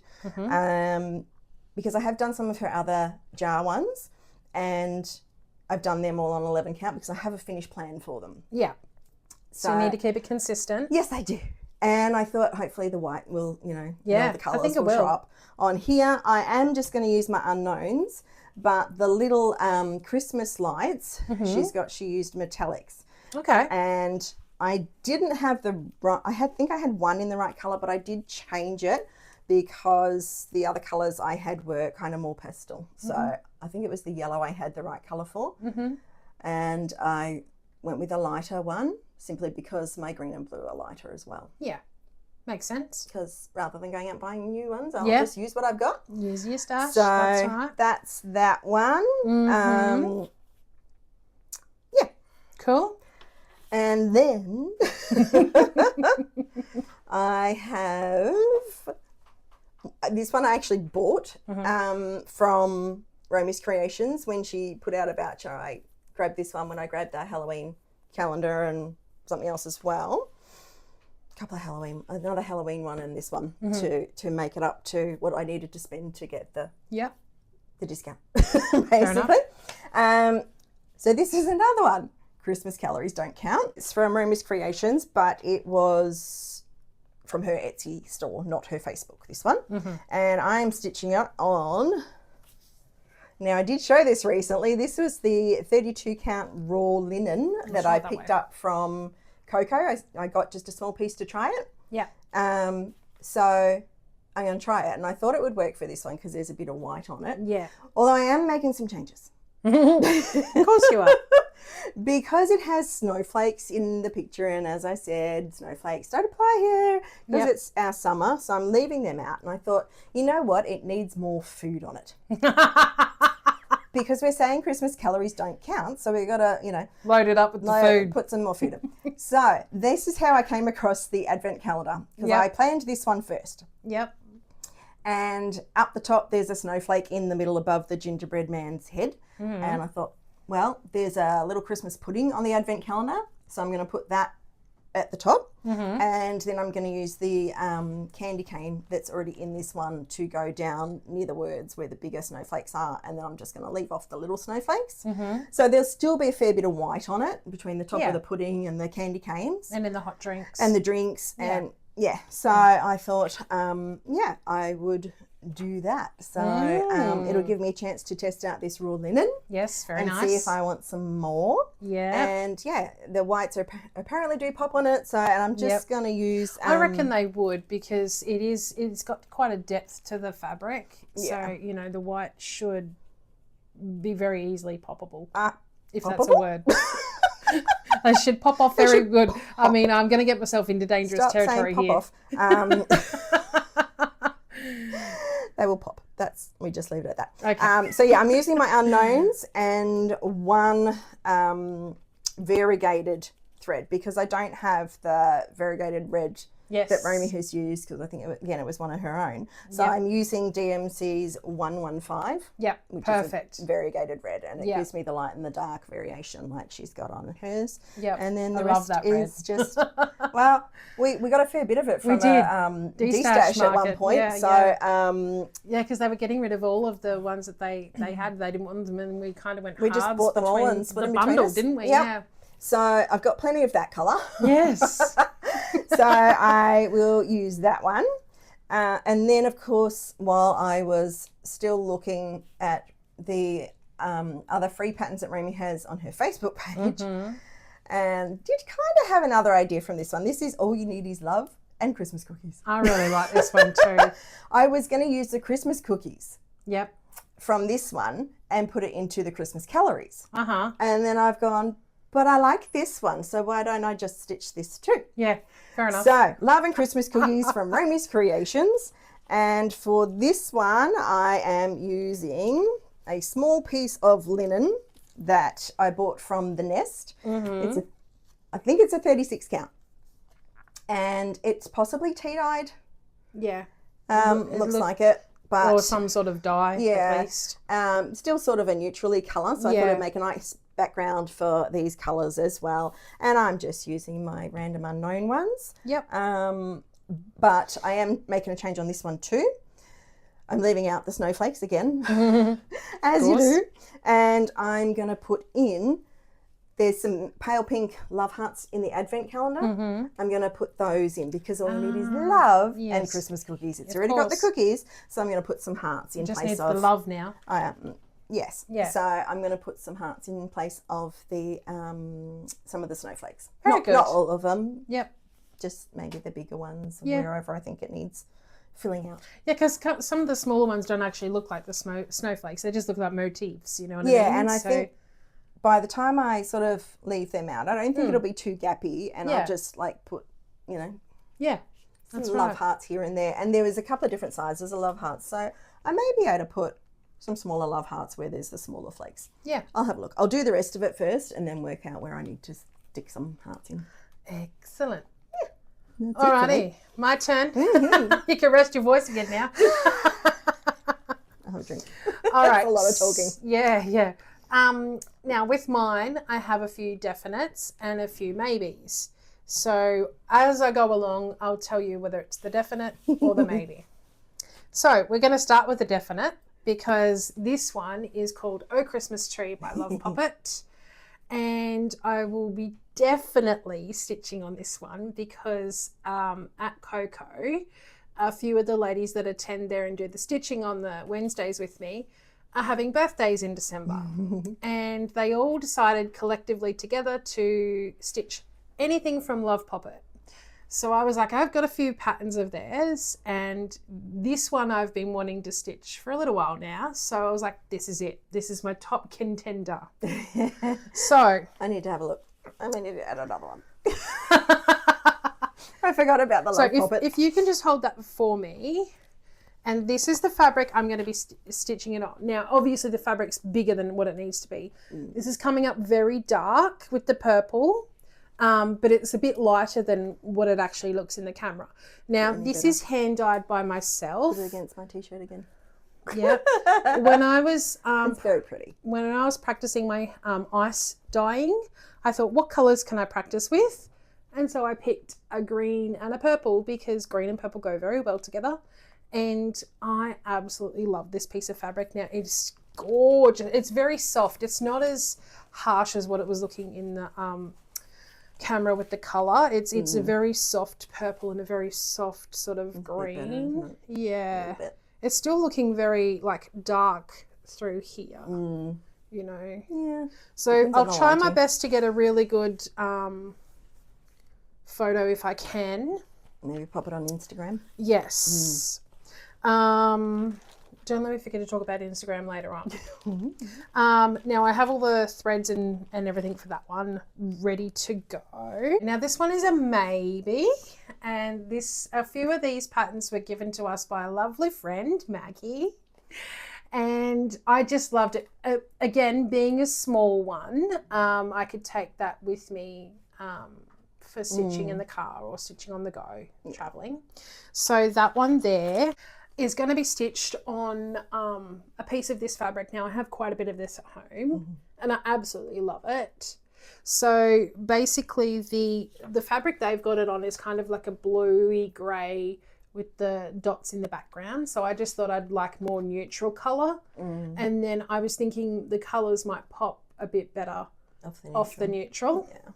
Because I have done some of her other jar ones and I've done them all on 11 count because I have a finished plan for them. Yeah. So you need to keep it consistent. Yes, I do. And I thought hopefully the white will, the colours will show up on here. I am just going to use my unknowns, but the little Christmas lights, she used metallics. Okay. And I didn't have I think I had one in the right colour, but I did change it because the other colours I had were kind of more pastel. So I think it was the yellow I had the right colour for. And I went with a lighter one simply because my green and blue are lighter as well. Yeah, makes sense. Because rather than going out buying new ones, I'll just use what I've got. Use your stash, so that's right. That's that one. Yeah. Cool. And then I have this one I actually bought from Romy's Creations when she put out a voucher. I grabbed this one when I grabbed that Halloween calendar and something else as well. Another Halloween one and this one to make it up to what I needed to spend to get the discount, basically. So this is another one. Christmas calories don't count. It's from Romy's Creations, but it was from her Etsy store, not her Facebook, this one. And I am stitching it on, now I did show this recently, this was the 32 count raw linen that I picked up from Coco. I got just a small piece to try it. Yeah. So I'm going to try it, and I thought it would work for this one because there's a bit of white on it. Yeah. Although I am making some changes. Of course you are. Because it has snowflakes in the picture, and as I said, snowflakes don't apply here because it's our summer, so I'm leaving them out. And I thought, you know what, it needs more food on it. Because we're saying Christmas calories don't count, so we've got to, load it up with the food. Put some more food in. So this is how I came across the advent calendar, because I planned this one first. Yep. And up the top, there's a snowflake in the middle above the gingerbread man's head. And I thought, well, there's a little Christmas pudding on the advent calendar. So I'm going to put that at the top. And then I'm going to use the candy cane that's already in this one to go down near the words where the bigger snowflakes are. And then I'm just going to leave off the little snowflakes. So there'll still be a fair bit of white on it between the top of the pudding and the candy canes. And in the hot drinks. And the drinks. And so I thought, I would do that. So it'll give me a chance to test out this raw linen. Yes, very nice. And see if I want some more. Yeah. And the whites apparently do pop on it. So, and I'm just going to use... I reckon they would, because it's got quite a depth to the fabric. So, you know, the white should be very easily poppable. If poppable? That's a word. They should pop off very good. I mean, I'm going to get myself into dangerous territory here. Stop saying pop off. They will pop. We just leave it at that. Okay. So yeah, I'm using my unknowns and one variegated thread, because I don't have the variegated red that Romy has used, because I think, it was one of her own. So I'm using DMC's 115. Yep, which perfect. is a variegated red, and it gives me the light and the dark variation like she's got on hers. Yep. And then the rest is just, well, we got a fair bit of it from a D-stash at one point. Because they were getting rid of all of the ones that they had. They didn't want them, and we kind of went we just bought them all and split them between us. Didn't we? Yep. Yeah. So I've got plenty of that colour. Yes. So I will use that one. And then, of course, while I was still looking at the other free patterns that Romy has on her Facebook page, and did kind of have another idea from this one. This is All You Need Is Love and Christmas Cookies. I really like this one too. I was going to use the Christmas cookies from this one and put it into the Christmas calories. And then I've gone, but I like this one, so why don't I just stitch this too? Yeah, fair enough. So, Love and Christmas Cookies from Romy's Creations. And for this one, I am using a small piece of linen that I bought from the Nest. I think it's a 36 count. And it's possibly tea-dyed. Yeah. Looks like it. But, or some sort of dye, at least. Still sort of a neutrally colour, so I thought I'd make a nice background for these colours as well. And I'm just using my random unknown ones. Yep. But I am making a change on this one too. I'm leaving out the snowflakes again, as you do. And I'm going to put in, there's some pale pink love hearts in the advent calendar. I'm going to put those in because all you need is love and Christmas cookies. It's already got the cookies, so I'm going to put some hearts in place of... Just needs the love now. Yes. Yeah. So I'm going to put some hearts in place of the some of the snowflakes. Very good. Not all of them. Yep. Just maybe the bigger ones, wherever I think it needs filling out. Yeah, because some of the smaller ones don't actually look like the snowflakes. They just look like motifs, you know what I mean? Yeah, and I think by the time I sort of leave them out, I don't think it'll be too gappy, and I'll just like put, you know, some love hearts here and there. And there was a couple of different sizes of love hearts, so I may be able to put some smaller love hearts where there's the smaller flakes. Yeah. I'll have a look. I'll do the rest of it first and then work out where I need to stick some hearts in. Excellent. Yeah. Alrighty, my turn. You can rest your voice again now. I'll have a drink. All right. That's a lot of talking. Yeah. Now with mine, I have a few definites and a few maybes. So as I go along, I'll tell you whether it's the definite or the maybe. So we're going to start with the definite, because this one is called Oh Christmas Tree by Love Puppet. And I will be definitely stitching on this one because at Coco, a few of the ladies that attend there and do the stitching on the Wednesdays with me are having birthdays in December. And they all decided collectively together to stitch anything from Love Puppet. So I was like, I've got a few patterns of theirs, and this one I've been wanting to stitch for a little while now. So I was like, this is it. This is my top contender. So I need to have a look. I may need to add another one. I forgot about the Love Puppet. If you can just hold that for me. And this is the fabric I'm going to be stitching it on. Now, obviously the fabric's bigger than what it needs to be. This is coming up very dark with the purple. But it's a bit lighter than what it actually looks in the camera. Now, this is hand-dyed by myself. Put it against my t-shirt again. Yeah. When I was It's very pretty. when I was practicing my ice dyeing, I thought, what colours can I practice with? And so I picked a green and a purple because green and purple go very well together. And I absolutely love this piece of fabric. Now, it's gorgeous. It's very soft. It's not as harsh as what it was looking in the camera with the colour. It's a very soft purple and a very soft sort of green. Better, yeah. It's still looking very like dark through here. You know. Yeah. So I'll try my best to get a really good photo if I can. Maybe pop it on Instagram. Yes. Don't let me forget to talk about Instagram later on. Now I have all the threads and everything for that one ready to go. Now this one is a maybe, and a few of these patterns were given to us by a lovely friend, Maggie. And I just loved it. Again, being a small one, I could take that with me for stitching in the car or stitching on the go, traveling. So that one there is going to be stitched on a piece of this fabric. Now I have quite a bit of this at home and I absolutely love it. So basically the fabric they've got it on is kind of like a bluey grey with the dots in the background. So I just thought I'd like more neutral colour. And then I was thinking the colours might pop a bit better off the neutral. Yeah.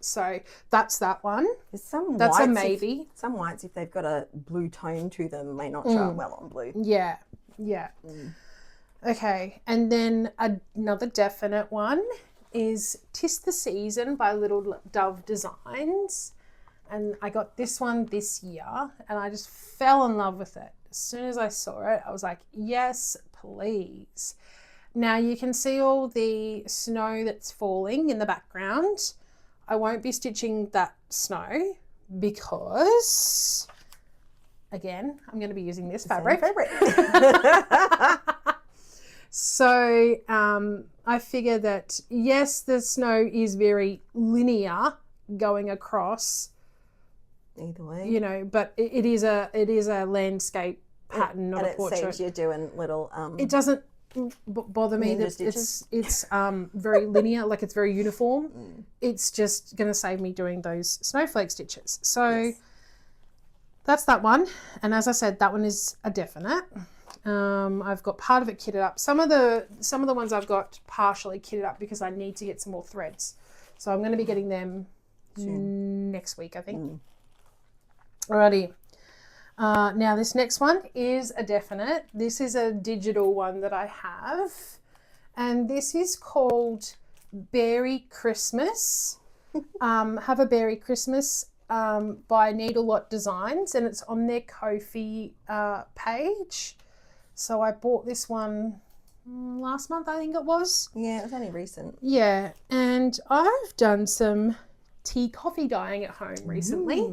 So that's that one. That's a maybe. Some whites, if they've got a blue tone to them, may not show up well on blue. Yeah, yeah. Okay, and then another definite one is 'Tis the Season by Little Dove Designs. And I got this one this year and I just fell in love with it. As soon as I saw it, I was like, yes, please. Now you can see all the snow that's falling in the background. I won't be stitching that snow because, again, I'm going to be using this fabric. So I figure that, yes, the snow is very linear going across. Either way. You know, but it is a landscape pattern, not a portrait. And it seems you're doing little... it doesn't bother me that it's very linear, like it's very uniform. It's just going to save me doing those snowflake stitches. So that's that one. And as I said, that one is a definite. I've got part of it kitted up. Some of the ones I've got partially kitted up because I need to get some more threads. So I'm going to be getting them next week, I think. Alrighty. Now this next one is a definite. This is a digital one that I have, and this is called Berry Christmas. Have a Berry Christmas by Needle Lot Designs, and it's on their Ko-fi page. So I bought this one last month, I think it was. Yeah, it was only recent. Yeah, and I've done some tea coffee dyeing at home recently.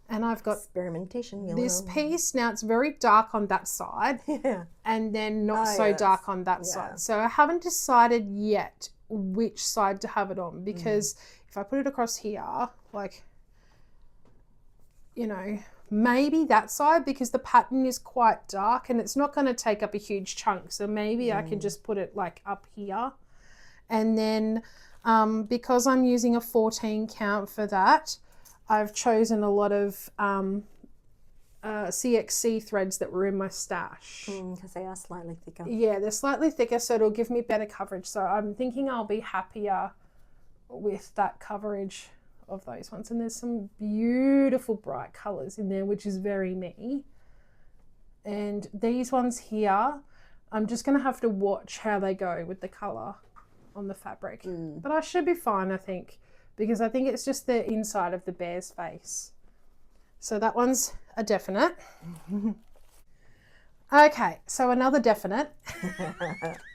And I've got experimentation. This piece. Now it's very dark on that side, and then not so dark on that side. So I haven't decided yet which side to have it on, because if I put it across here, like, you know, maybe that side, because the pattern is quite dark and it's not going to take up a huge chunk. So maybe I can just put it like up here, and then because I'm using a 14 count for that, I've chosen a lot of CXC threads that were in my stash. Because they are slightly thicker. Yeah, they're slightly thicker, so it'll give me better coverage. So I'm thinking I'll be happier with that coverage of those ones. And there's some beautiful bright colours in there, which is very me. And these ones here, I'm just going to have to watch how they go with the colour on the fabric. But I should be fine, I think, because I think it's just the inside of the bear's face. So that one's a definite. Okay, so another definite. When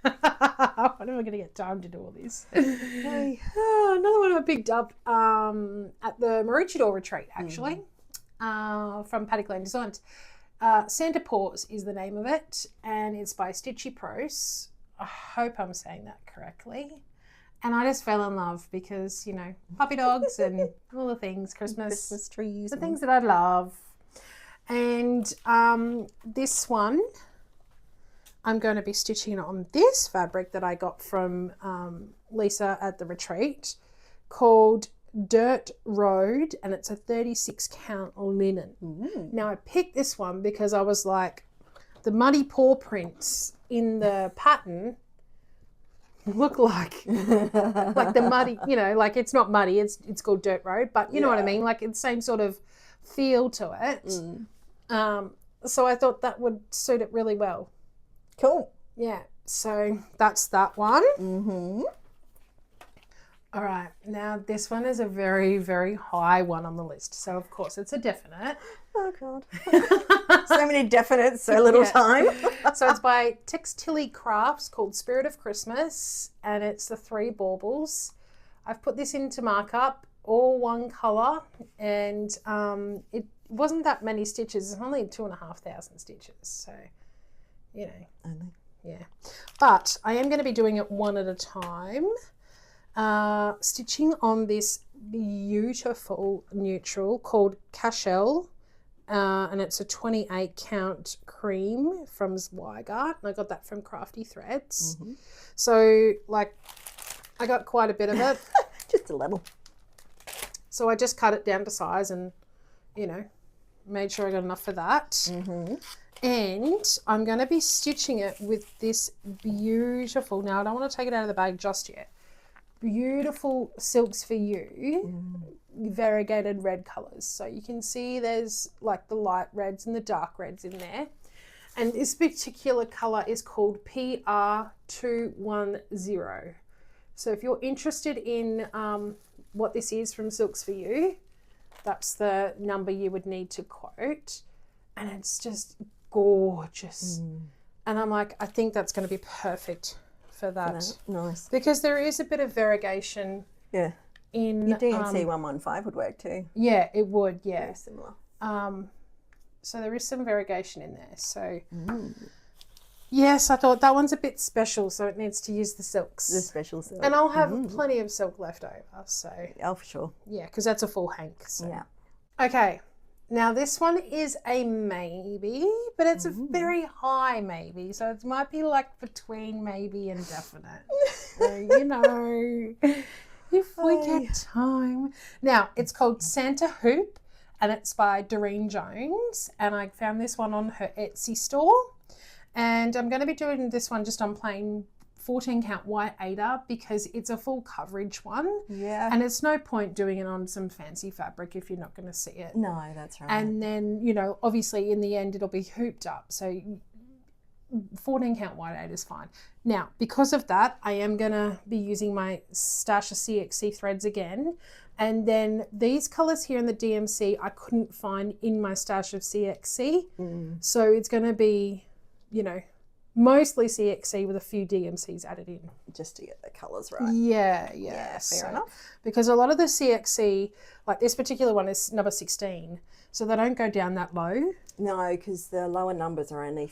am I going to get time to do all this? Another one I picked up at the Maroochydore retreat, actually, from Paddock Lane Designs. Santa Paws is the name of it, and it's by Stitchy Pros. I hope I'm saying that correctly. And I just fell in love because, you know, puppy dogs and all the things, Christmas trees, the things that I love. And this one I'm going to be stitching on this fabric that I got from Lisa at the retreat called Dirt Road, and it's a 36 count linen. Now I picked this one because I was like, the muddy paw prints in the pattern look like the muddy, you know, like it's not muddy, it's called Dirt Road, but you know what I mean, like it's the same sort of feel to it. So I thought that would suit it really well. Cool. Yeah, so that's that one. All right, now this one is a very, very high one on the list. So, of course, it's a definite. Oh, God. So many definites, so little time. So it's by Textile Crafts called Spirit of Christmas, and it's the 3 baubles. I've put this into markup, all one colour, and it wasn't that many stitches. It's only 2,500 stitches, so, you know. Only. Yeah. But I am going to be doing it one at a time. Stitching on this beautiful neutral called Cashel, and it's a 28 count cream from Zweigart, and I got that from Crafty Threads. So like I got quite a bit of it. Just a little. So I just cut it down to size and, you know, made sure I got enough for that. And I'm going to be stitching it with this beautiful, now I don't want to take it out of the bag just yet, beautiful Silks for You variegated red colours. So you can see there's like the light reds and the dark reds in there. And this particular colour is called PR210. So if you're interested in what this is from Silks for You, that's the number you would need to quote. And it's just gorgeous. And I'm like, I think that's going to be perfect for that. Nice. Because there is a bit of variegation. Yeah. In your DMC 115 would work too. Yeah, it would. Yeah. Very similar. So there is some variegation in there. So yes, I thought that one's a bit special, so it needs to use the silks. The special silk. And I'll have plenty of silk left over. So oh, for sure. yeah, because that's a full hank. So. Yeah. Okay. Now this one is a maybe, but it's a very high maybe. So it might be like between maybe and definite. So, you know, if we get time. Now it's called Santa Hoop, and it's by Doreen Jones. And I found this one on her Etsy store. And I'm going to be doing this one just on plain 14 count white Aida because it's a full coverage one. Yeah. And it's no point doing it on some fancy fabric if you're not going to see it. No, that's right. And then, you know, obviously in the end it'll be hooped up. So 14 count white Aida is fine. Now, because of that, I am going to be using my stash of CXC threads again. And then these colours here in the DMC I couldn't find in my stash of CXC. So it's going to be, you know, mostly CXC with a few DMCs added in. Just to get the colours right. Yeah, fair enough. Because a lot of the CXC, like this particular one is number 16, so they don't go down that low. No, because the lower numbers are only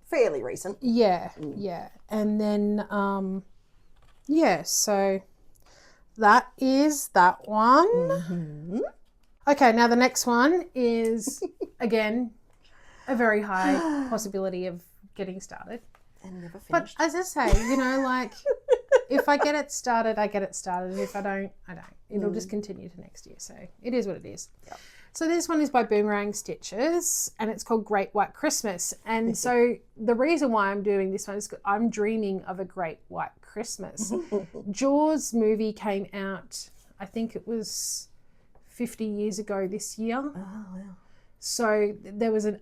fairly recent. Yeah, yeah. And then, yeah, so that is that one. Okay, now the next one is, again, a very high possibility of getting started and never but finished. as I say, you know, like if I get it started I get it started, if I don't I don't, it'll just continue to next year, so it is what it is. So this one is by Boomerang Stitches and it's called Great White Christmas. And so the reason why I'm doing this one is I'm dreaming of a great white Christmas. Jaws movie came out, I think it was 50 years ago this year. Oh wow. So there was a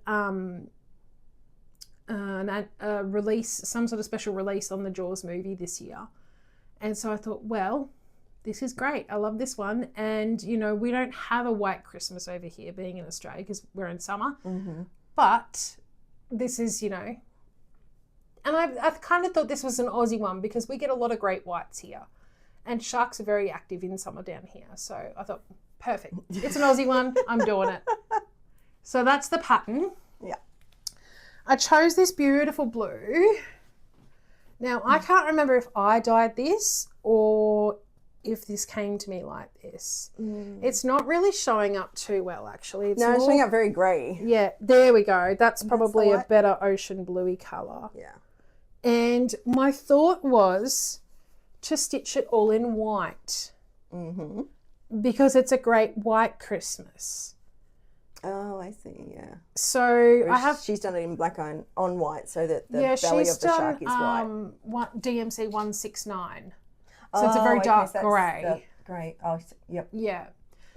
release, some sort of special release on the Jaws movie this year. And so I thought, well, this is great. I love this one. And, you know, we don't have a white Christmas over here being in Australia because we're in summer. But this is, you know, and I kind of thought this was an Aussie one because we get a lot of great whites here. And sharks are very active in summer down here. So I thought, perfect. It's an Aussie one. I'm doing it. So that's the pattern. Yeah. I chose this beautiful blue. Now, I can't remember if I dyed this or if this came to me like this. It's not really showing up too well, actually. It's showing up very grey. Yeah, there we go. That's probably a better ocean bluey colour. Yeah. And my thought was to stitch it all in white because it's a great white Christmas. Oh, I see. Yeah. So She's done it in black on white, so that the belly of the shark is white. DMC 169. So it's a very dark grey. Grey. Oh, yep. Yeah.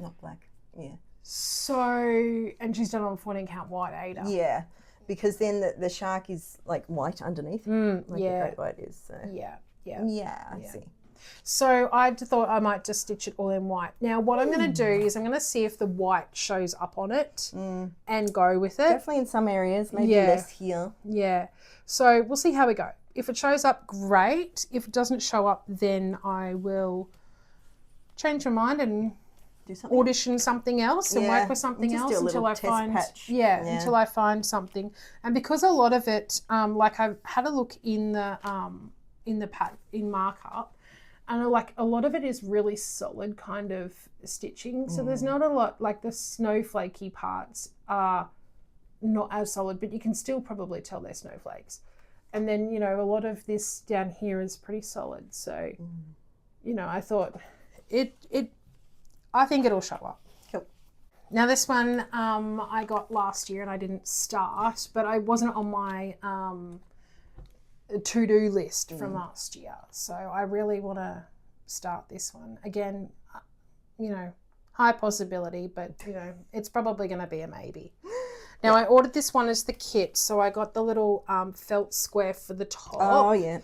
Not black. Yeah. So, and she's done on 14 count white Ada. Yeah, because then the shark is like white underneath, like a great white is. So. Yeah. I see. So I thought I might just stitch it all in white. Now what I'm going to do is I'm going to see if the white shows up on it and go with it. Definitely in some areas, maybe less here. Yeah. So we'll see how we go. If it shows up, great. If it doesn't show up, then I will change my mind and audition something else and work with something else until I find until I find something. And because a lot of it, like I've had a look in the markup, and like a lot of it is really solid kind of stitching. So there's not a lot, like the snowflakey parts are not as solid, but you can still probably tell they're snowflakes. And then, you know, a lot of this down here is pretty solid. So, you know, I thought I think it'll show up. Cool. Now this one I got last year and I didn't start, but I wasn't on my to-do list from last year. So I really want to start this one. Again, you know, high possibility, but, you know, it's probably going to be a maybe. Now I ordered this one as the kit, so I got the little felt square for the top. Oh, yeah.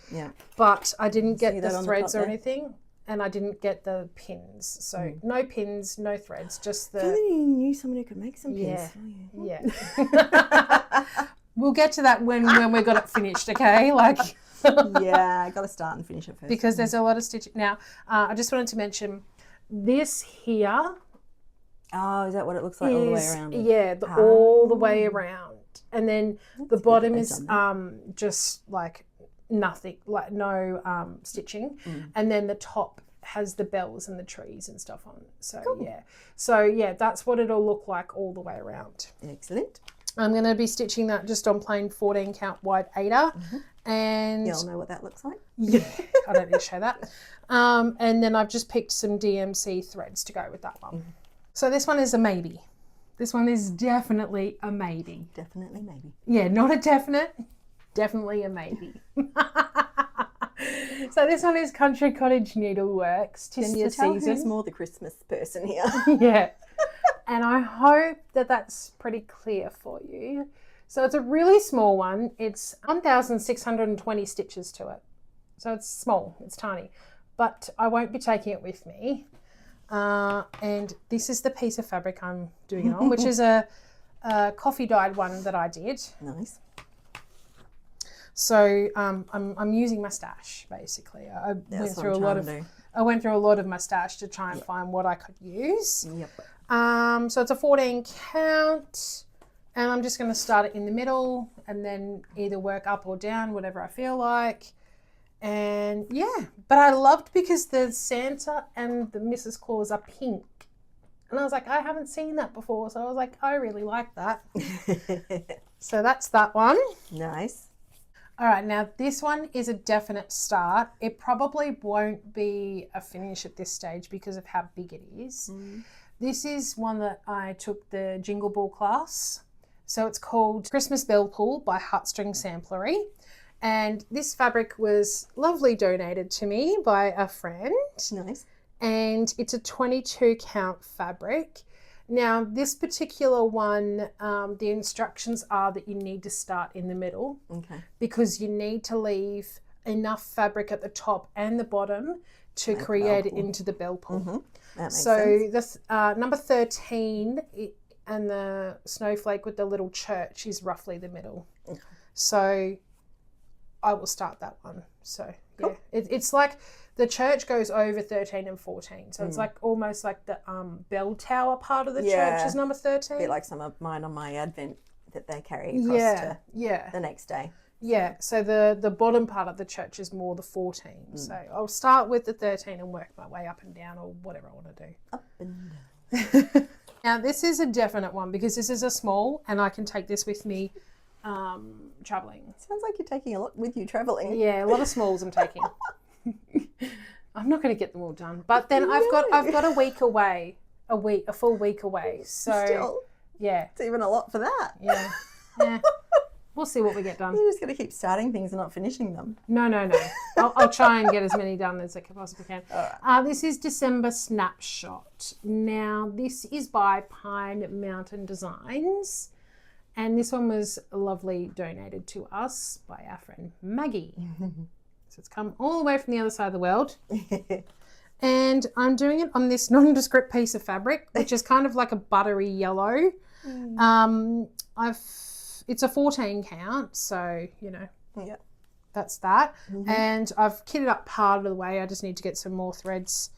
But I didn't get the threads or anything. And I didn't get the pins. So no pins, no threads, just the... I really knew someone who could make some pins. Yeah. We'll get to that when we got it finished, okay? Like... yeah, I got to start and finish it first. Because there's a lot of stitching. Now, I just wanted to mention this here... Oh, is that what it looks like all the way around? Yeah, all the way around. And then the bottom is just like... nothing, like no stitching, and then the top has the bells and the trees and stuff on it. So that's what it'll look like all the way around. Excellent. I'm going to be stitching that just on plain 14 count white Ada, and you'll know what that looks like. Yeah, I don't need to show that. And then I've just picked some DMC threads to go with that one. So this one is a maybe. This one is definitely a maybe. Definitely maybe. Yeah, not a definite. Definitely a maybe. So this one is Country Cottage Needleworks. Can you tell who's more the Christmas person here? Yeah. And I hope that that's pretty clear for you. So it's a really small one. It's 1,620 stitches to it. So it's small, it's tiny. But I won't be taking it with me. And this is the piece of fabric I'm doing it on, which is a coffee dyed one that I did. Nice. So I'm using my stash basically. I went through a lot of my stash to try and find what I could use. Yep. So it's a 14 count, and I'm just going to start it in the middle and then either work up or down, whatever I feel like. And yeah, but I loved because the Santa and the Mrs. Claus are pink. And I was like, I haven't seen that before. So I was like, I really like that. So that's that one. Nice. All right, now this one is a definite start. It probably won't be a finish at this stage because of how big it is. This is one that I took the Jingle Ball class. So it's called Christmas Bell Pull by Heartstring Samplery. And this fabric was lovely donated to me by a friend. Nice. And it's a 22 count fabric. Now, this particular one, the instructions are that you need to start in the middle. Okay. Because you need to leave enough fabric at the top and the bottom to create it into the bell pull. That makes sense. This number 13 and the snowflake with the little church is roughly the middle. Okay. So I will start that one. So cool. Yeah, it's like the church goes over 13 and 14. So it's like almost like the bell tower part of the church is number 13. A bit like some of mine on my Advent that they carry across to the next day. Yeah, so the bottom part of the church is more the 14. So I'll start with the 13 and work my way up and down or whatever I want to do. Up and down. Now this is a definite one because this is a small and I can take this with me traveling. Sounds like you're taking a lot with you traveling. Yeah, a lot of smalls I'm taking. I'm not going to get them all done, but then I've got a week away, a full week away. So still, yeah, it's even a lot for that. Yeah. We'll see what we get done. You're just going to keep starting things and not finishing them. No. I'll try and get as many done as I possibly can. All right. This is December Snapshot. Now, this is by Pine Mountain Designs. And this one was lovely donated to us by our friend Maggie. So it's come all the way from the other side of the world. And I'm doing it on this nondescript piece of fabric, which is kind of like a buttery yellow. It's a 14 count, so, you know, that's that. And I've kitted up part of the way. I just need to get some more threads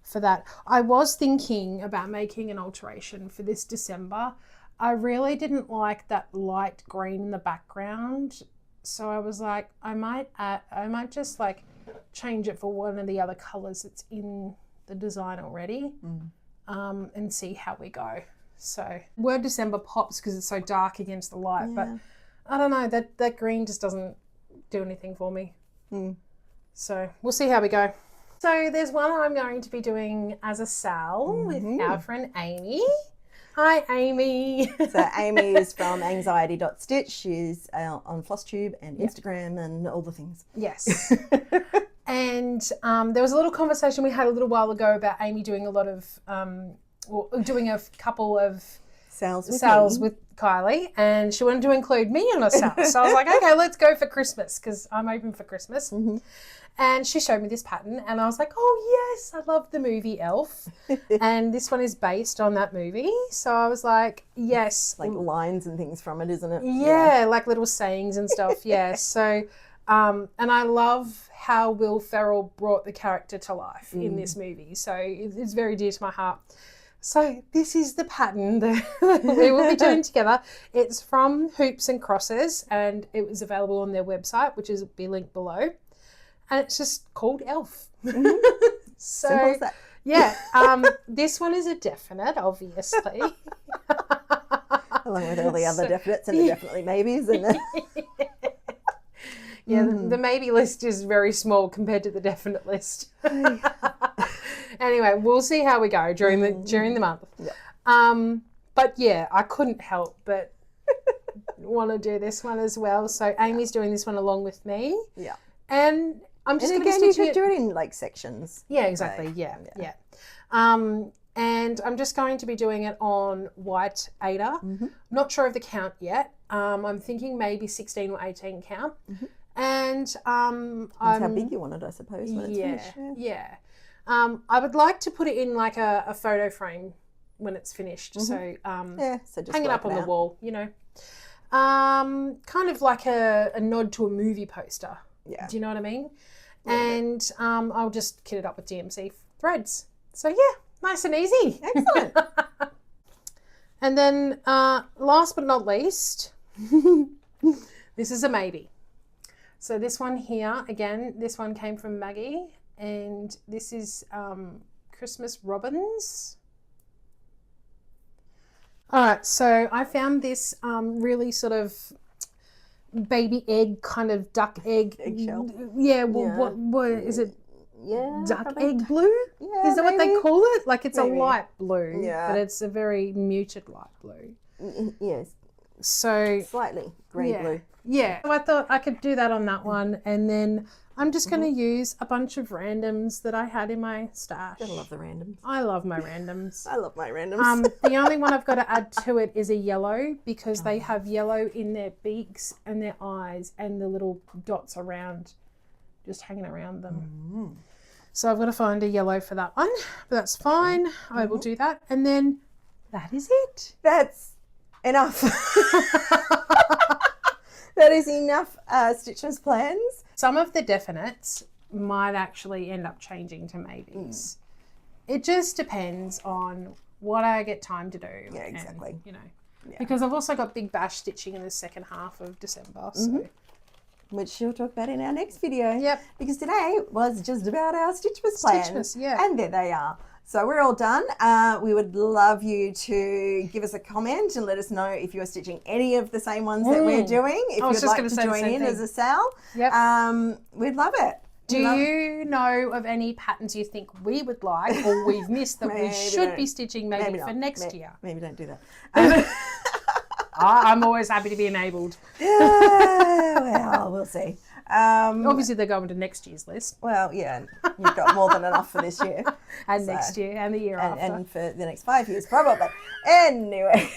for that. I was thinking about making an alteration for this December. I really didn't like that light green in the background. So I was like, I might just like change it for one of the other colours that's in the design already and see how we go. So word December pops because it's so dark against the light, but I don't know, that green just doesn't do anything for me. So we'll see how we go. So there's one I'm going to be doing as a sal with our friend Amy. Hi, Amy. So Amy is from anxiety.stitch. She's on Flosstube and Instagram and all the things. Yes. And there was a little conversation we had a little while ago about Amy doing a lot of doing a couple of sales with Kylie, and she wanted to include me in a sale. So I was like, okay, let's go for Christmas because I'm open for Christmas. And she showed me this pattern, and I was like, oh yes, I love the movie Elf, and this one is based on that movie. So I was like, yes, like lines and things from it, isn't it? Yeah, like little sayings and stuff. Yeah. So, and I love how Will Ferrell brought the character to life in this movie. So it's very dear to my heart. So this is the pattern that we will be doing together. It's from Hoops and Crosses, and it was available on their website, which is be linked below. And it's just called Elf. So simple as that. Yeah, this one is a definite, obviously. Along with all the other definites and the definitely maybes. And the maybe list is very small compared to the definite list. Anyway, we'll see how we go during the month. But yeah, I couldn't help but want to do this one as well. So Amy's doing this one along with me. Yeah. And I'm just going to you could do it in like sections. Yeah, exactly. Like, yeah. And I'm just going to be doing it on white Ada. Not sure of the count yet. I'm thinking maybe 16 or 18 count. And that's how big you want it, I suppose, when it's finished. Yeah. I would like to put it in like a photo frame when it's finished. So, so just hang it up on the wall, you know. Kind of like a nod to a movie poster. Yeah. Do you know what I mean? And I'll just kit it up with DMC threads. So yeah, nice and easy. Excellent. And then last but not least, this is a maybe. So this one here, again, this one came from Maggie, and this is Christmas Robins. All right, so I found this really sort of baby egg, kind of duck egg. Eggshell. Yeah, well, what is it? Yeah. Duck probably. egg blue? Yeah, is that what they call it? Like it's Maybe. a light blue, Yeah. but it's a very muted light blue. Yes. So Slightly grey blue. Yeah. So I thought I could do that on that one, and then I'm just going to use a bunch of randoms that I had in my stash. I love the randoms. I love my randoms. I love my randoms. The only one I've got to add to it is a yellow, because they have yellow in their beaks and their eyes and the little dots around, just hanging around them. So I've got to find a yellow for that one, but that's fine. I will do that. And then that is it. That's enough. That is enough Stitchmas plans. Some of the definites might actually end up changing to maybes. It just depends on what I get time to do. Yeah, exactly. And, you know, because I've also got Big Bash stitching in the second half of December. So. Which she'll talk about in our next video. Yep. Because today was just about our Stitchmas plans. Stitchmas, yeah. And there they are. So we're all done. We would love you to give us a comment and let us know if you're stitching any of the same ones that we're doing. If you'd like to join in as a Sal, we'd love it. Do you know of any patterns you think we would like or we've missed that we should be stitching maybe for next year? Maybe don't do that. I'm always happy to be enabled. Well, we'll see. Obviously, they're going to next year's list. Well, yeah, you've got more than enough for this year. And next year and the year after. And for the next 5 years, probably. Anyway.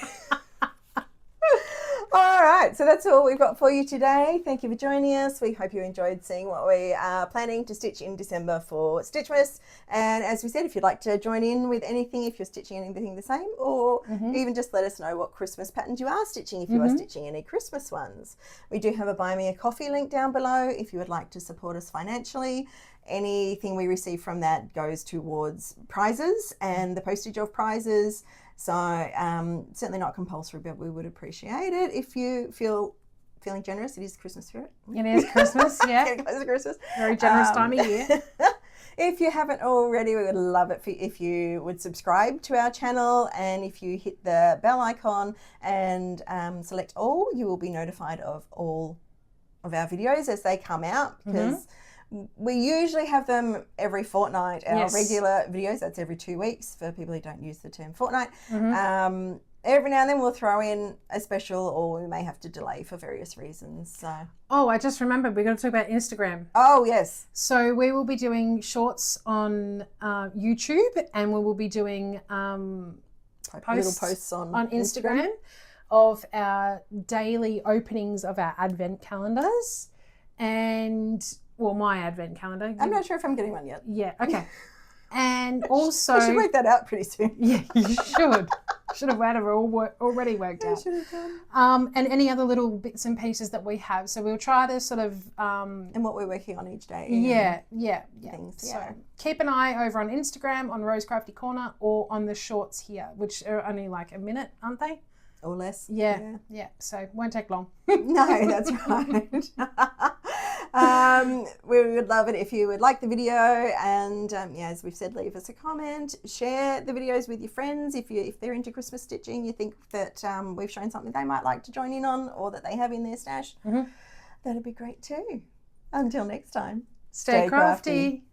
All right, so that's all we've got for you today. Thank you for joining us. We hope you enjoyed seeing what we are planning to stitch in December for Stitchmas. And as we said, if you'd like to join in with anything, if you're stitching anything the same, or even just let us know what Christmas patterns you are stitching, if you are stitching any Christmas ones. We do have a Buy Me a Coffee link down below if you would like to support us financially. Anything we receive from that goes towards prizes and the postage of prizes. So certainly not compulsory, but we would appreciate it if you feeling generous. It is Christmas spirit. It is Christmas, yeah. Getting close to Christmas. Very generous time of year. If you haven't already, we would love it if you would subscribe to our channel, and if you hit the bell icon and select all, you will be notified of all of our videos as they come out, because we usually have them every fortnight. Our regular videos, that's every 2 weeks for people who don't use the term fortnight. Every now and then we'll throw in a special, or we may have to delay for various reasons. So. Oh, I just remembered we're going to talk about Instagram. Oh, yes. So we will be doing shorts on YouTube, and we will be doing little posts on Instagram of our daily openings of our advent calendars. And, well, my advent calendar. I'm not sure if I'm getting one yet. Yeah, okay. And also... I should work that out pretty soon. Yeah, you should. Should have had it already worked out. Should have done. And any other little bits and pieces that we have. So we'll try to sort of... and what we're working on each day. Yeah. Things, So keep an eye over on Instagram, on Rose Crafty Corner, or on the shorts here, which are only like a minute, aren't they? Or less. Yeah. So it won't take long. No, that's right. We would love it if you would like the video, and as we've said, leave us a comment, share the videos with your friends if they're into Christmas stitching, you think that we've shown something they might like to join in on, or that they have in their stash. That'd be great too. Until next time, stay crafty.